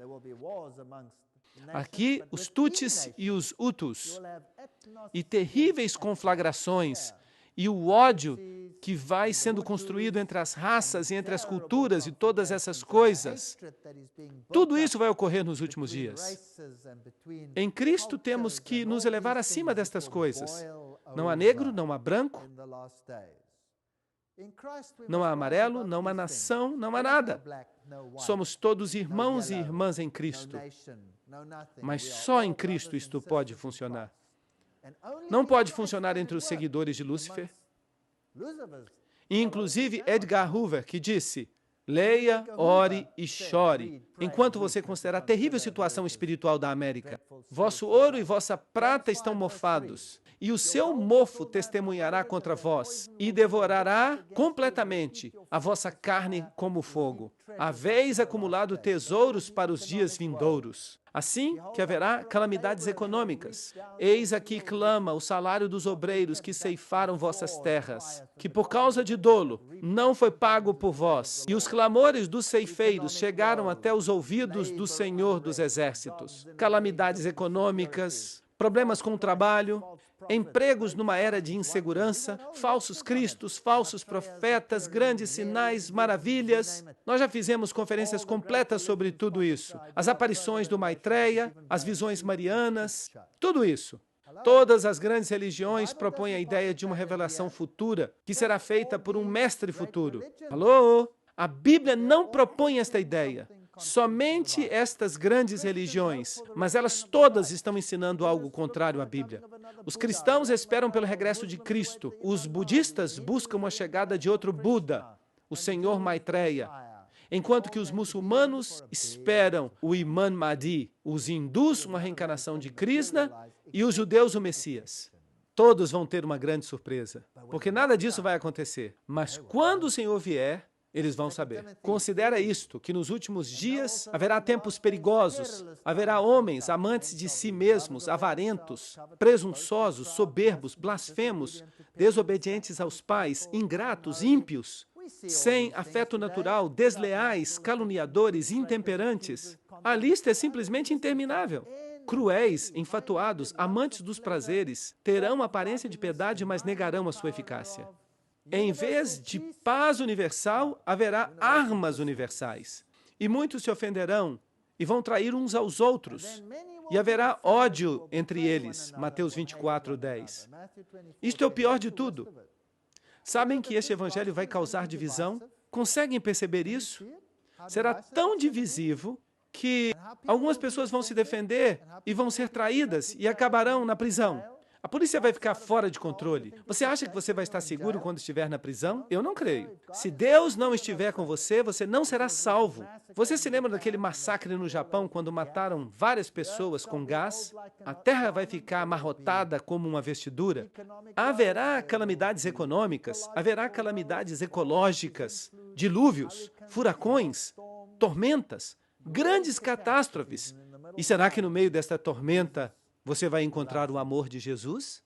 Aqui, os Tutsis e os Hutus, e terríveis conflagrações, e o ódio que vai sendo construído entre as raças e entre as culturas e todas essas coisas. Tudo isso vai ocorrer nos últimos dias. Em Cristo temos que nos elevar acima destas coisas. Não há negro, não há branco, não há amarelo, não há nação, não há nada. Somos todos irmãos e irmãs em Cristo. Mas só em Cristo isto pode funcionar. Não pode funcionar entre os seguidores de Lúcifer. E, inclusive, Edgar Hoover, que disse, leia, ore e chore, enquanto você considerar a terrível situação espiritual da América. Vosso ouro e vossa prata estão mofados, e o seu mofo testemunhará contra vós, e devorará completamente a vossa carne como fogo. Haveis acumulado tesouros para os dias vindouros. Assim que haverá calamidades econômicas. Eis aqui clama o salário dos obreiros que ceifaram vossas terras, que por causa de dolo não foi pago por vós. E os clamores dos ceifeiros chegaram até os ouvidos do Senhor dos Exércitos. Calamidades econômicas, problemas com o trabalho, empregos numa era de insegurança, falsos cristos, falsos profetas, grandes sinais, maravilhas. Nós já fizemos conferências completas sobre tudo isso. As aparições do Maitreya, as visões marianas, tudo isso. Todas as grandes religiões propõem a ideia de uma revelação futura que será feita por um mestre futuro. Alô? A Bíblia não propõe esta ideia. Somente estas grandes religiões, mas elas todas estão ensinando algo contrário à Bíblia. Os cristãos esperam pelo regresso de Cristo. Os budistas buscam a chegada de outro Buda, o Senhor Maitreya. Enquanto que os muçulmanos esperam o Imam Mahdi, os hindus uma reencarnação de Krishna e os judeus o Messias. Todos vão ter uma grande surpresa, porque nada disso vai acontecer. Mas quando o Senhor vier, eles vão saber. Considera isto, que nos últimos dias haverá tempos perigosos, haverá homens amantes de si mesmos, avarentos, presunçosos, soberbos, blasfemos, desobedientes aos pais, ingratos, ímpios, sem afeto natural, desleais, caluniadores, intemperantes. A lista é simplesmente interminável. Cruéis, enfatuados, amantes dos prazeres, terão aparência de piedade, mas negarão a sua eficácia. Em vez de paz universal, haverá armas universais. E muitos se ofenderão e vão trair uns aos outros. E haverá ódio entre eles. Mateus 24, 10. Isto é o pior de tudo. Sabem que este evangelho vai causar divisão? Conseguem perceber isso? Será tão divisivo que algumas pessoas vão se defender e vão ser traídas e acabarão na prisão. A polícia vai ficar fora de controle. Você acha que você vai estar seguro quando estiver na prisão? Eu não creio. Se Deus não estiver com você, você não será salvo. Você se lembra daquele massacre no Japão, quando mataram várias pessoas com gás? A terra vai ficar amarrotada como uma vestidura. Haverá calamidades econômicas, haverá calamidades ecológicas, dilúvios, furacões, tormentas, grandes catástrofes. E será que no meio desta tormenta você vai encontrar o amor de Jesus?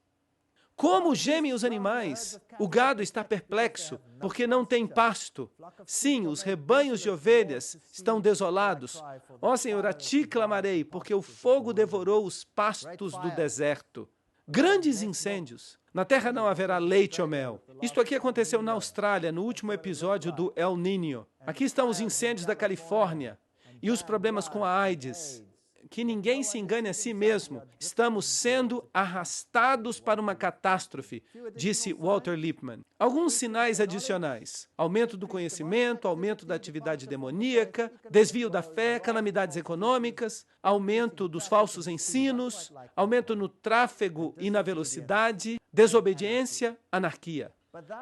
Como gemem os animais? O gado está perplexo, porque não tem pasto. Sim, os rebanhos de ovelhas estão desolados. Ó Senhor, a ti clamarei, porque o fogo devorou os pastos do deserto. Grandes incêndios. Na terra não haverá leite ou mel. Isto aqui aconteceu na Austrália, no último episódio do El Niño. Aqui estão os incêndios da Califórnia e os problemas com a AIDS. Que ninguém se engane a si mesmo. Estamos sendo arrastados para uma catástrofe, disse Walter Lippmann. Alguns sinais adicionais: aumento do conhecimento, aumento da atividade demoníaca, desvio da fé, calamidades econômicas, aumento dos falsos ensinos, aumento no tráfego e na velocidade, desobediência, anarquia.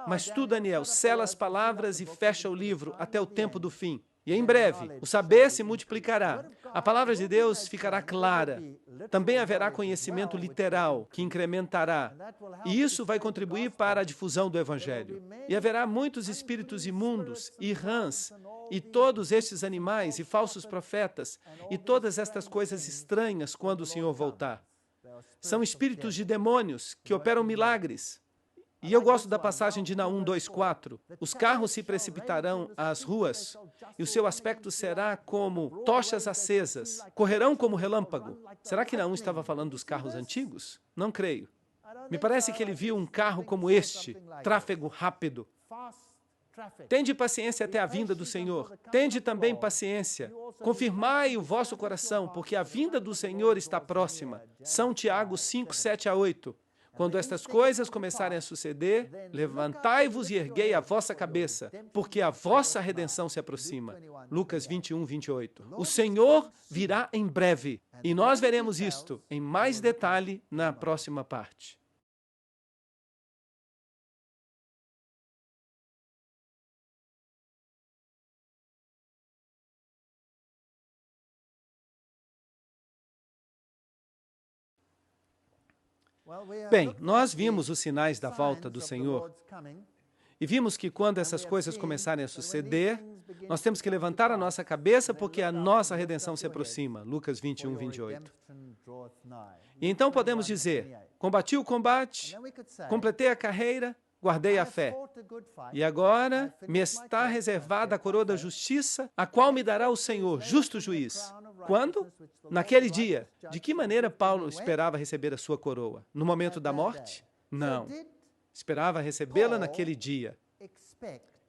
Mas tu, Daniel, sela as palavras e fecha o livro até o tempo do fim. E em breve, o saber se multiplicará. A palavra de Deus ficará clara. Também haverá conhecimento literal, que incrementará. E isso vai contribuir para a difusão do Evangelho. E haverá muitos espíritos imundos e rãs, e todos estes animais e falsos profetas, e todas estas coisas estranhas quando o Senhor voltar. São espíritos de demônios que operam milagres. E eu gosto da passagem de Naum 2:4. Os carros se precipitarão às ruas, e o seu aspecto será como tochas acesas. Correrão como relâmpago. Será que Naum estava falando dos carros antigos? Não creio. Me parece que ele viu um carro como este, tráfego rápido. Tende paciência até a vinda do Senhor. Tende também paciência. Confirmai o vosso coração, porque a vinda do Senhor está próxima. São Tiago 5:7-8. Quando estas coisas começarem a suceder, levantai-vos e erguei a vossa cabeça, porque a vossa redenção se aproxima. Lucas 21:28. O Senhor virá em breve, e nós veremos isto em mais detalhe na próxima parte. Bem, nós vimos os sinais da volta do Senhor e vimos que quando essas coisas começarem a suceder, nós temos que levantar a nossa cabeça porque a nossa redenção se aproxima. Lucas 21:28. E então podemos dizer, combati o combate, completei a carreira, guardei a fé. E agora me está reservada a coroa da justiça, a qual me dará o Senhor, justo juiz. Quando? Naquele dia. De que maneira Paulo esperava receber a sua coroa? No momento da morte? Não. Esperava recebê-la naquele dia.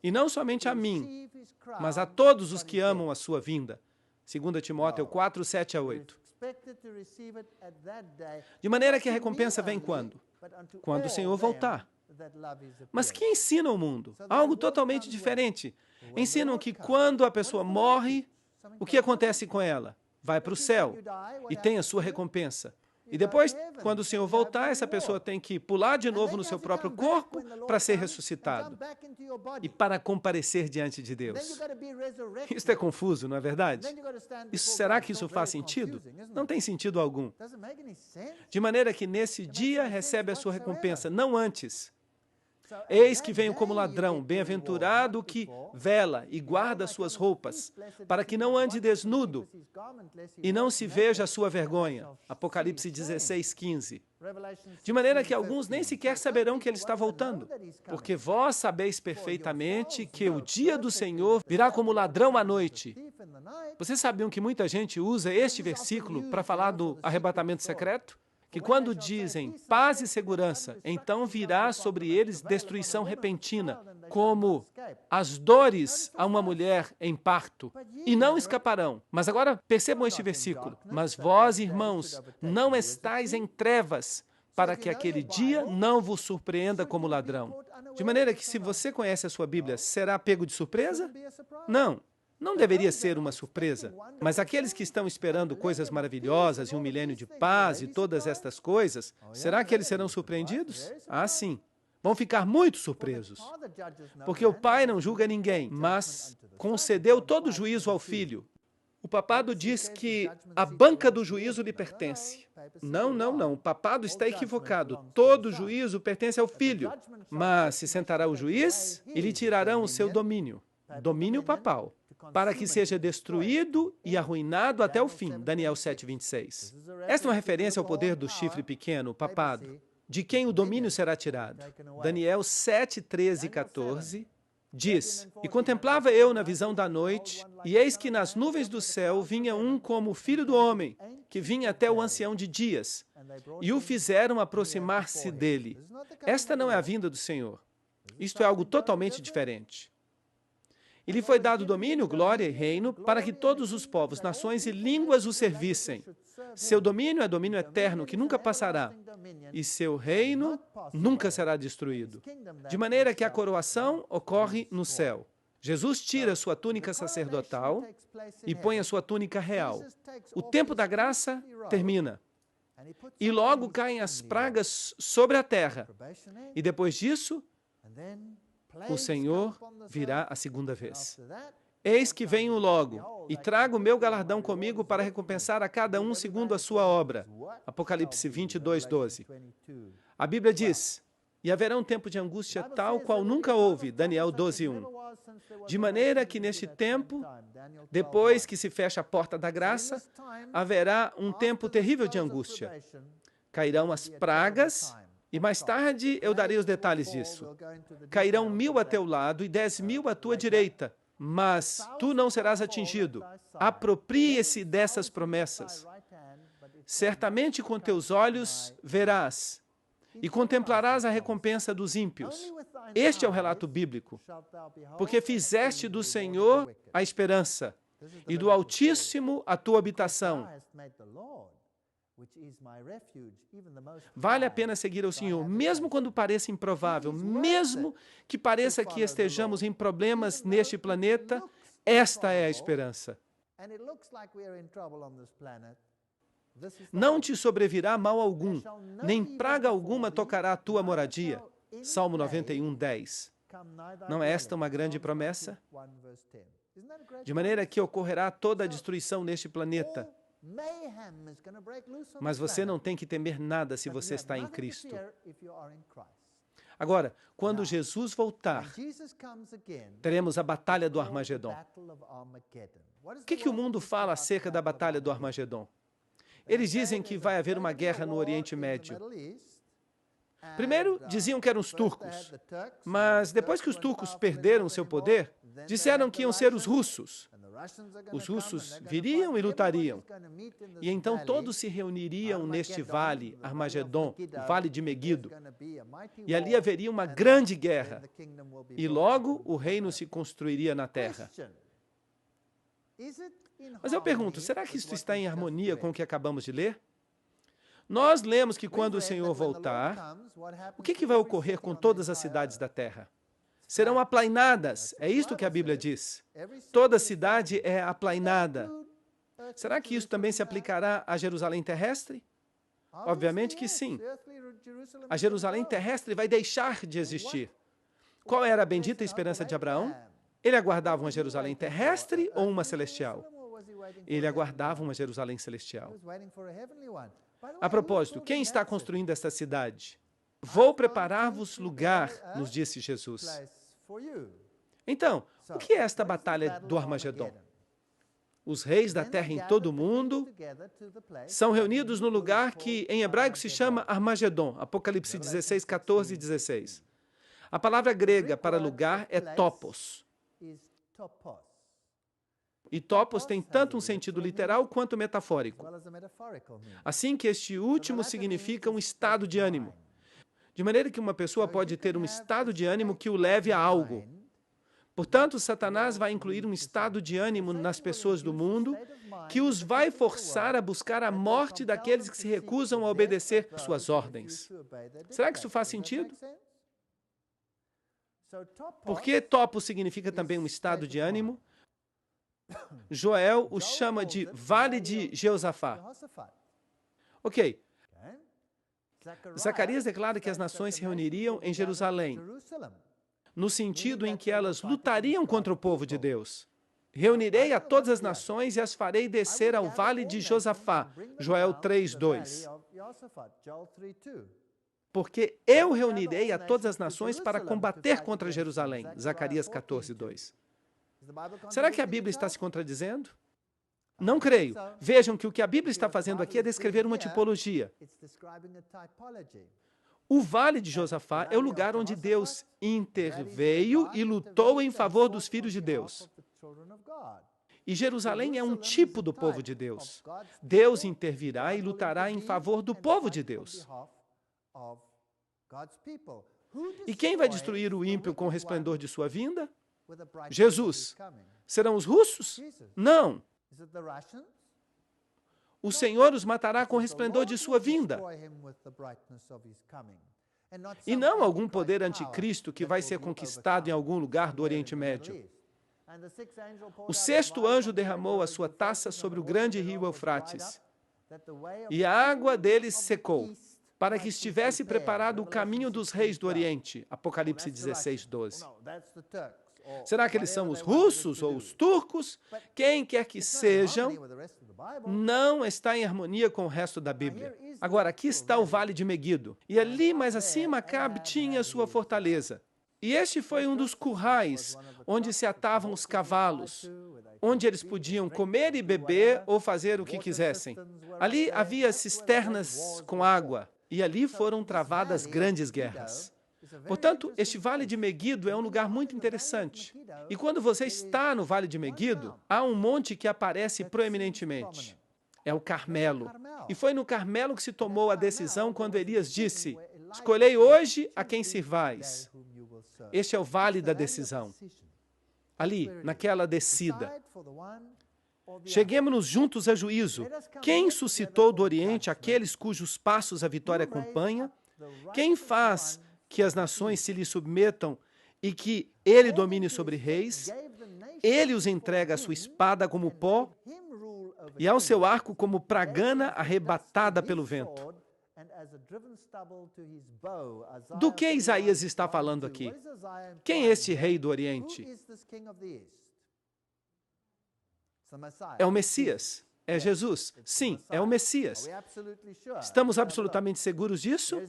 E não somente a mim, mas a todos os que amam a sua vinda. 2 Timóteo 4:7-8. De maneira que a recompensa vem quando? Quando o Senhor voltar. Mas que ensina o mundo? Algo totalmente diferente. Ensinam que quando a pessoa morre, o que acontece com ela? Vai para o céu e tem a sua recompensa. E depois, quando o Senhor voltar, essa pessoa tem que pular de novo no seu próprio corpo para ser ressuscitado e para comparecer diante de Deus. Isso é confuso, não é verdade? Será que isso faz sentido? Não tem sentido algum. De maneira que nesse dia recebe a sua recompensa, não antes. Eis que venho como ladrão, bem-aventurado o que vela e guarda suas roupas, para que não ande desnudo e não se veja a sua vergonha. Apocalipse 16:15. De maneira que alguns nem sequer saberão que ele está voltando, porque vós sabeis perfeitamente que o dia do Senhor virá como ladrão à noite. Vocês sabiam que muita gente usa este versículo para falar do arrebatamento secreto? Que quando dizem paz e segurança, então virá sobre eles destruição repentina, como as dores a uma mulher em parto, e não escaparão. Mas agora percebam este versículo. Mas vós, irmãos, não estáis em trevas, para que aquele dia não vos surpreenda como ladrão. De maneira que se você conhece a sua Bíblia, será pego de surpresa? Não. Não deveria ser uma surpresa, mas aqueles que estão esperando coisas maravilhosas e um milênio de paz e todas estas coisas, será que eles serão surpreendidos? Ah, sim. Vão ficar muito surpresos, porque o Pai não julga ninguém, mas concedeu todo o juízo ao Filho. O papado diz que a banca do juízo lhe pertence. Não, não, não. O papado está equivocado. Todo juízo pertence ao Filho, mas se sentará o juiz e lhe tirarão o seu domínio, domínio papal, para que seja destruído e arruinado até o fim. Daniel 7:26. Esta é uma referência ao poder do chifre pequeno, o papado. de quem o domínio será tirado. Daniel 7, 13 e 14 diz: E contemplava eu na visão da noite, e eis que nas nuvens do céu vinha um como o filho do homem, que vinha até o ancião de dias, e o fizeram aproximar-se dele. Esta não é a vinda do Senhor. Isto é algo totalmente diferente. E lhe foi dado domínio, glória e reino, para que todos os povos, nações e línguas o servissem. Seu domínio é domínio eterno, que nunca passará, e seu reino nunca será destruído. De maneira que a coroação ocorre no céu. Jesus tira sua túnica sacerdotal e põe a sua túnica real. O tempo da graça termina. E logo caem as pragas sobre a terra. E depois disso, o Senhor virá a segunda vez. Eis que venho logo, e trago o meu galardão comigo para recompensar a cada um segundo a sua obra. Apocalipse 22, 12. A Bíblia diz: E haverá um tempo de angústia tal qual nunca houve. Daniel 12, 1. De maneira que neste tempo, depois que se fecha a porta da graça, haverá um tempo terrível de angústia. Cairão as pragas. E mais tarde eu darei os detalhes disso. Cairão 1000 a teu lado e 10.000 à tua direita, mas tu não serás atingido. Aproprie-se dessas promessas. Certamente com teus olhos verás e contemplarás a recompensa dos ímpios. Este é o relato bíblico. Porque fizeste do Senhor a esperança e do Altíssimo a tua habitação. Vale a pena seguir ao Senhor, mesmo quando pareça improvável, mesmo que pareça que estejamos em problemas neste planeta, esta é a esperança. Não te sobrevirá mal algum, nem praga alguma tocará a tua moradia. Salmo 91, 10. Não é esta uma grande promessa? De maneira que ocorrerá toda a destruição neste planeta. Mas você não tem que temer nada se você está em Cristo. Agora, quando Jesus voltar, teremos a Batalha do Armagedon. O que o mundo fala acerca da Batalha do Armagedon? Eles dizem que vai haver uma guerra no Oriente Médio. Primeiro, diziam que eram os turcos, mas depois que os turcos perderam seu poder, disseram que iam ser os russos. Os russos viriam e lutariam. E então todos se reuniriam neste vale, Armagedon, o vale de Meguido. E ali haveria uma grande guerra. E logo o reino se construiria na terra. Mas eu pergunto, será que isso está em harmonia com o que acabamos de ler? Nós lemos que quando o Senhor voltar, o que vai ocorrer com todas as cidades da terra? Serão aplainadas, é isto que a Bíblia diz. Toda cidade é aplainada. Será que isso também se aplicará a Jerusalém terrestre? Obviamente que sim. A Jerusalém terrestre vai deixar de existir. Qual era a bendita esperança de Abraão? Ele aguardava uma Jerusalém terrestre ou uma celestial? Ele aguardava uma Jerusalém celestial. A propósito, quem está construindo esta cidade? Vou preparar-vos lugar, nos disse Jesus. Então, o que é esta batalha do Armagedon? Os reis da terra em todo o mundo são reunidos no lugar que em hebraico se chama Armagedon, Apocalipse 16, 14 e 16. A palavra grega para lugar é topos. E topos tem tanto um sentido literal quanto metafórico. Assim que este último significa um estado de ânimo. De maneira que uma pessoa pode ter um estado de ânimo que o leve a algo. Portanto, Satanás vai incluir um estado de ânimo nas pessoas do mundo que os vai forçar a buscar a morte daqueles que se recusam a obedecer suas ordens. Será que isso faz sentido? Porque topos significa também um estado de ânimo. Joel o chama de Vale de Jeosafá. Ok. Zacarias declara que as nações se reuniriam em Jerusalém, no sentido em que elas lutariam contra o povo de Deus. Reunirei a todas as nações e as farei descer ao Vale de Josafá. Joel 3, 2. Porque eu reunirei a todas as nações para combater contra Jerusalém. Zacarias 14, 2. Será que a Bíblia está se contradizendo? Não creio. Vejam que o que a Bíblia está fazendo aqui é descrever uma tipologia. O Vale de Josafá é o lugar onde Deus interveio e lutou em favor dos filhos de Deus. E Jerusalém é um tipo do povo de Deus. Deus intervirá e lutará em favor do povo de Deus. E quem vai destruir o ímpio com o resplendor de sua vinda? Jesus. Serão os russos? Não. O Senhor os matará com o resplendor de sua vinda. E não algum poder anticristo que vai ser conquistado em algum lugar do Oriente Médio. O sexto anjo derramou a sua taça sobre o grande rio Eufrates, e a água dele secou, para que estivesse preparado o caminho dos reis do Oriente. Apocalipse 16, 12. Será que eles são os russos ou os turcos? Quem quer que sejam, não está em harmonia com o resto da Bíblia. Agora, aqui está o Vale de Meguido. E ali mais acima, Acabe tinha sua fortaleza. E este foi um dos currais onde se atavam os cavalos, onde eles podiam comer e beber ou fazer o que quisessem. Ali havia cisternas com água, e ali foram travadas grandes guerras. Portanto, este Vale de Meguido é um lugar muito interessante. E quando você está no Vale de Meguido, há um monte que aparece proeminentemente. É o Carmelo. E foi no Carmelo que se tomou a decisão quando Elias disse: escolhei hoje a quem sirvais. Este é o Vale da decisão. Ali, naquela descida. Cheguemos-nos juntos a juízo. Quem suscitou do Oriente aqueles cujos passos a vitória acompanha? Quem faz que as nações se lhe submetam e que ele domine sobre reis? Ele os entrega a sua espada como pó e ao seu arco como pragana arrebatada pelo vento. Do que Isaías está falando aqui? Quem é este rei do Oriente? É o Messias. É Jesus. Sim, é o Messias. Estamos absolutamente seguros disso?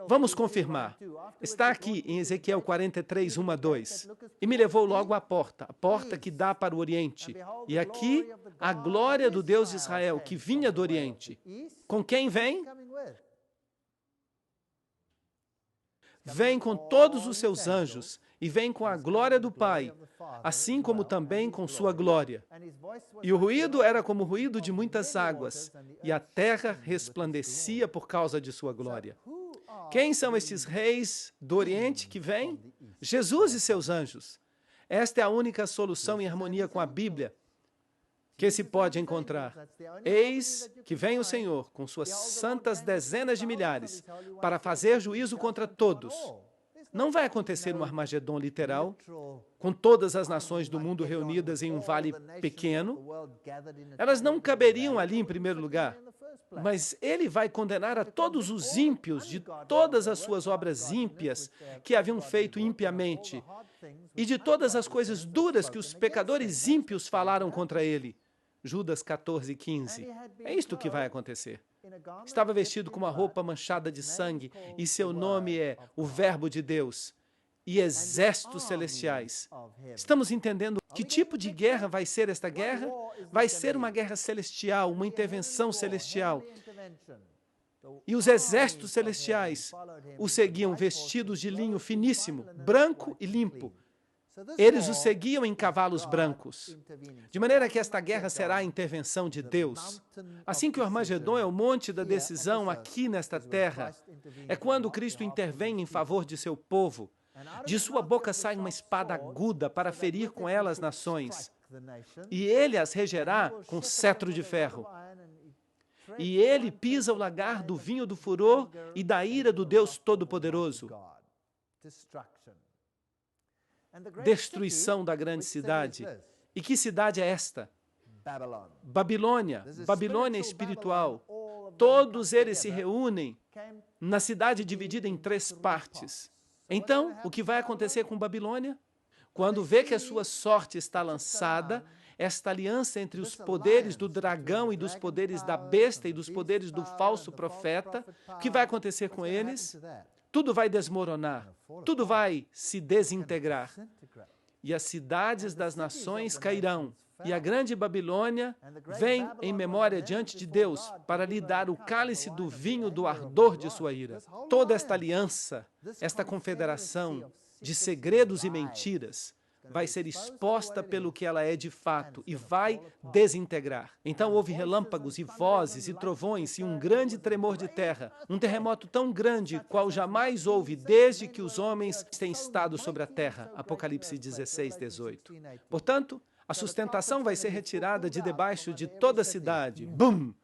Vamos confirmar. Está aqui em Ezequiel 43, 1 a 2. E me levou logo à porta, a porta que dá para o Oriente. E aqui, a glória do Deus de Israel, que vinha do Oriente. Com quem vem? Vem com todos os seus anjos e vem com a glória do Pai, assim como também com sua glória. E o ruído era como o ruído de muitas águas, e a terra resplandecia por causa de sua glória. Quem são estes reis do Oriente que vêm? Jesus e seus anjos. Esta é a única solução em harmonia com a Bíblia que se pode encontrar. Eis que vem o Senhor com suas santas dezenas de milhares para fazer juízo contra todos. Não vai acontecer um Armagedon literal, com todas as nações do mundo reunidas em um vale pequeno. Elas não caberiam ali em primeiro lugar. Mas ele vai condenar a todos os ímpios de todas as suas obras ímpias que haviam feito impiamente e de todas as coisas duras que os pecadores ímpios falaram contra ele. Judas 14, 15. É isto que vai acontecer. Estava vestido com uma roupa manchada de sangue, e seu nome é o Verbo de Deus e exércitos celestiais. Estamos entendendo que tipo de guerra vai ser esta guerra? Vai ser uma guerra celestial, uma intervenção celestial. E os exércitos celestiais o seguiam vestidos de linho finíssimo, branco e limpo. Eles o seguiam em cavalos brancos. De maneira que esta guerra será a intervenção de Deus. Assim que o Armagedon é o monte da decisão aqui nesta terra, é quando Cristo intervém em favor de seu povo. De sua boca sai uma espada aguda para ferir com ela as nações. E ele as regerá com cetro de ferro. E ele pisa o lagar do vinho do furor e da ira do Deus Todo-Poderoso. Destruição da grande cidade. E que cidade é esta? Babilônia. Babilônia espiritual. Todos eles se reúnem na cidade dividida em 3 partes. Então, o que vai acontecer com Babilônia? Quando vê que a sua sorte está lançada, esta aliança entre os poderes do dragão e dos poderes da besta e dos poderes do falso profeta, o que vai acontecer com eles? Tudo vai desmoronar, tudo vai se desintegrar. E as cidades das nações cairão, E a grande Babilônia vem em memória diante de Deus para lhe dar o cálice do vinho do ardor de sua ira. Toda esta aliança, esta confederação de segredos e mentiras, vai ser exposta pelo que ela é de fato e vai desintegrar. Então houve relâmpagos e vozes e trovões e um grande tremor de terra, um terremoto tão grande qual jamais houve desde que os homens têm estado sobre a terra. Apocalipse 16, 18. Portanto, a sustentação vai ser retirada de debaixo de toda a cidade. Bum!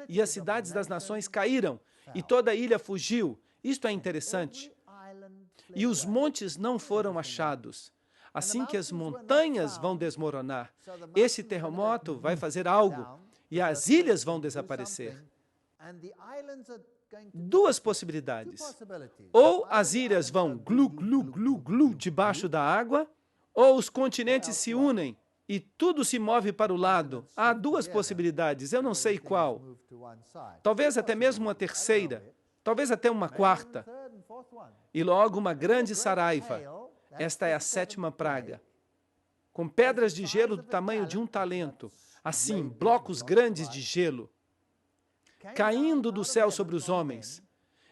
E as cidades das nações caíram, e toda a ilha fugiu. Isto é interessante. E os montes não foram achados. Assim que as montanhas vão desmoronar, esse terremoto vai fazer algo, e as ilhas vão desaparecer. Duas possibilidades. Ou as ilhas vão glu, glu, glu, glu debaixo da água, ou os continentes se unem e tudo se move para o lado. Há duas possibilidades, eu não sei qual. Talvez até mesmo uma terceira, talvez até uma quarta. E logo uma grande saraiva. Esta é a sétima praga. Com pedras de gelo do tamanho de um talento, assim, blocos grandes de gelo, caindo do céu sobre os homens.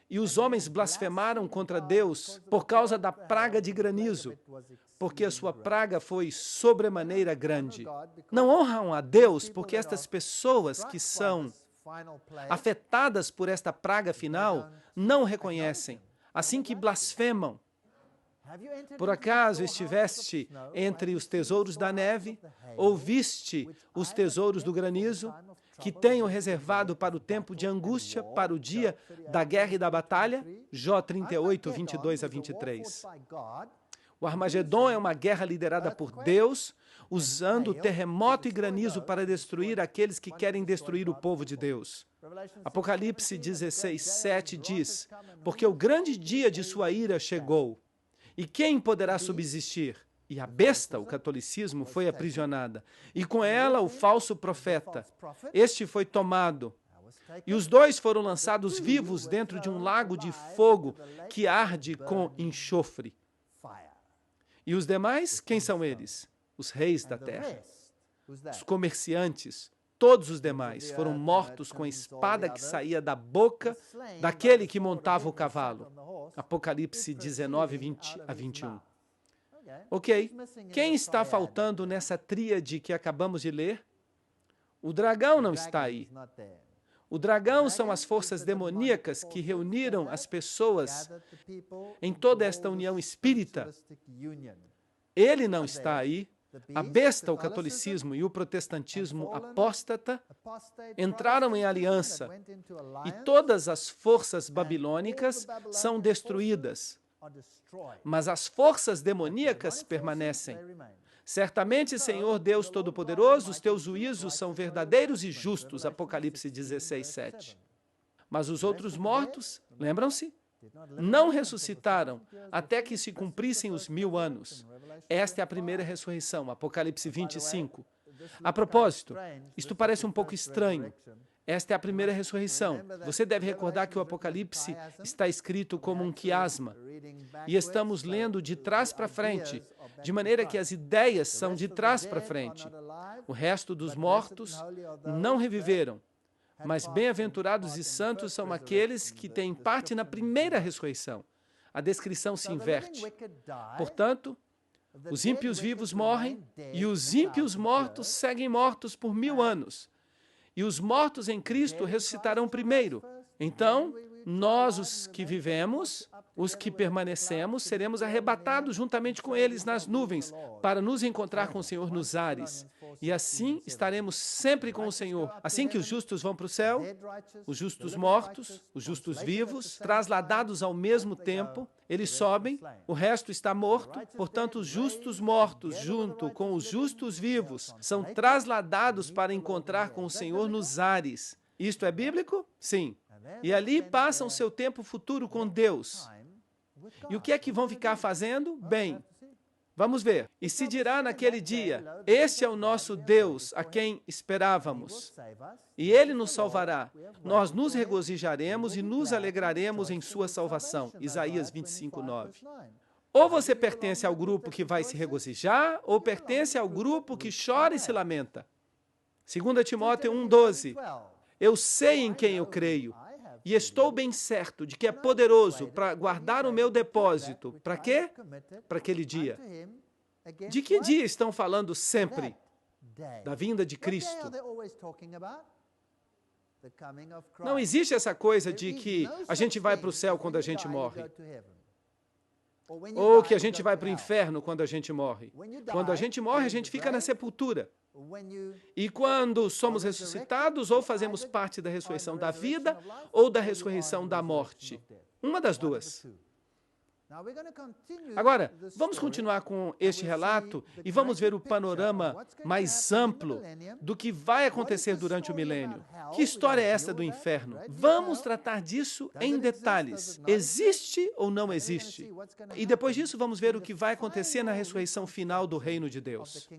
E os homens blasfemaram contra Deus por causa da praga de granizo, porque a sua praga foi sobremaneira grande. Não honram a Deus porque estas pessoas que são afetadas por esta praga final não reconhecem, assim que blasfemam. Por acaso estiveste entre os tesouros da neve, ou viste os tesouros do granizo, que tenho reservado para o tempo de angústia, para o dia da guerra e da batalha? Jó 38, 22 a 23. O Armagedon é uma guerra liderada por Deus, usando terremoto e granizo para destruir aqueles que querem destruir o povo de Deus. Apocalipse 16, 7 diz, porque o grande dia de sua ira chegou, e quem poderá subsistir? E a besta, o catolicismo, foi aprisionada, e com ela o falso profeta. Este foi tomado, e os dois foram lançados vivos dentro de um lago de fogo que arde com enxofre. E os demais, quem são eles? Os reis da terra, os comerciantes, todos os demais foram mortos com a espada que saía da boca daquele que montava o cavalo. Apocalipse 19, 20 a 21. Ok, quem está faltando nessa tríade que acabamos de ler? O dragão não está aí. O dragão são as forças demoníacas que reuniram as pessoas em toda esta união espírita. Ele não está aí. A besta, o catolicismo e o protestantismo apóstata entraram em aliança e todas as forças babilônicas são destruídas, mas as forças demoníacas permanecem. Certamente, Senhor Deus Todo-Poderoso, os teus juízos são verdadeiros e justos, Apocalipse 16, 7. Mas os outros mortos, lembram-se? Não ressuscitaram até que se cumprissem os 1000 anos. Esta é a primeira ressurreição, Apocalipse 25. A propósito, isto parece um pouco estranho. Esta é a primeira ressurreição. Você deve recordar que o Apocalipse está escrito como um quiasma. E estamos lendo de trás para frente, de maneira que as ideias são de trás para frente. O resto dos mortos não reviveram. Mas bem-aventurados e santos são aqueles que têm parte na primeira ressurreição. A descrição se inverte. Portanto, os ímpios vivos morrem e os ímpios mortos seguem mortos por 1000 anos. E os mortos em Cristo ressuscitarão primeiro. Então, nós, os que vivemos, os que permanecemos, seremos arrebatados juntamente com eles nas nuvens, para nos encontrar com o Senhor nos ares. E assim estaremos sempre com o Senhor. Assim que os justos vão para o céu, os justos mortos, os justos vivos, trasladados ao mesmo tempo, eles sobem, o resto está morto, portanto os justos mortos, junto com os justos vivos, são trasladados para encontrar com o Senhor nos ares. Isto é bíblico? Sim. E ali passam seu tempo futuro com Deus. E o que é que vão ficar fazendo? Bem, vamos ver. E se dirá naquele dia, este é o nosso Deus, a quem esperávamos. E Ele nos salvará. Nós nos regozijaremos e nos alegraremos em sua salvação. Isaías 25, 9. Ou você pertence ao grupo que vai se regozijar, ou pertence ao grupo que chora e se lamenta. 2 Timóteo 1,12. Eu sei em quem eu creio, e estou bem certo de que é poderoso para guardar o meu depósito. Para quê? Para aquele dia. De que dia estão falando sempre? Da vinda de Cristo. Não existe essa coisa de que a gente vai para o céu quando a gente morre. Ou que a gente vai para o inferno quando a gente morre. Quando a gente morre, a gente fica na sepultura. E quando somos ressuscitados, ou fazemos parte da ressurreição da vida, ou da ressurreição da morte. Uma das duas. Agora, vamos continuar com este relato e vamos ver o panorama mais amplo do que vai acontecer durante o milênio. Que história é essa do inferno? Vamos tratar disso em detalhes. Existe ou não existe? E depois disso, vamos ver o que vai acontecer na ressurreição final do reino de Deus.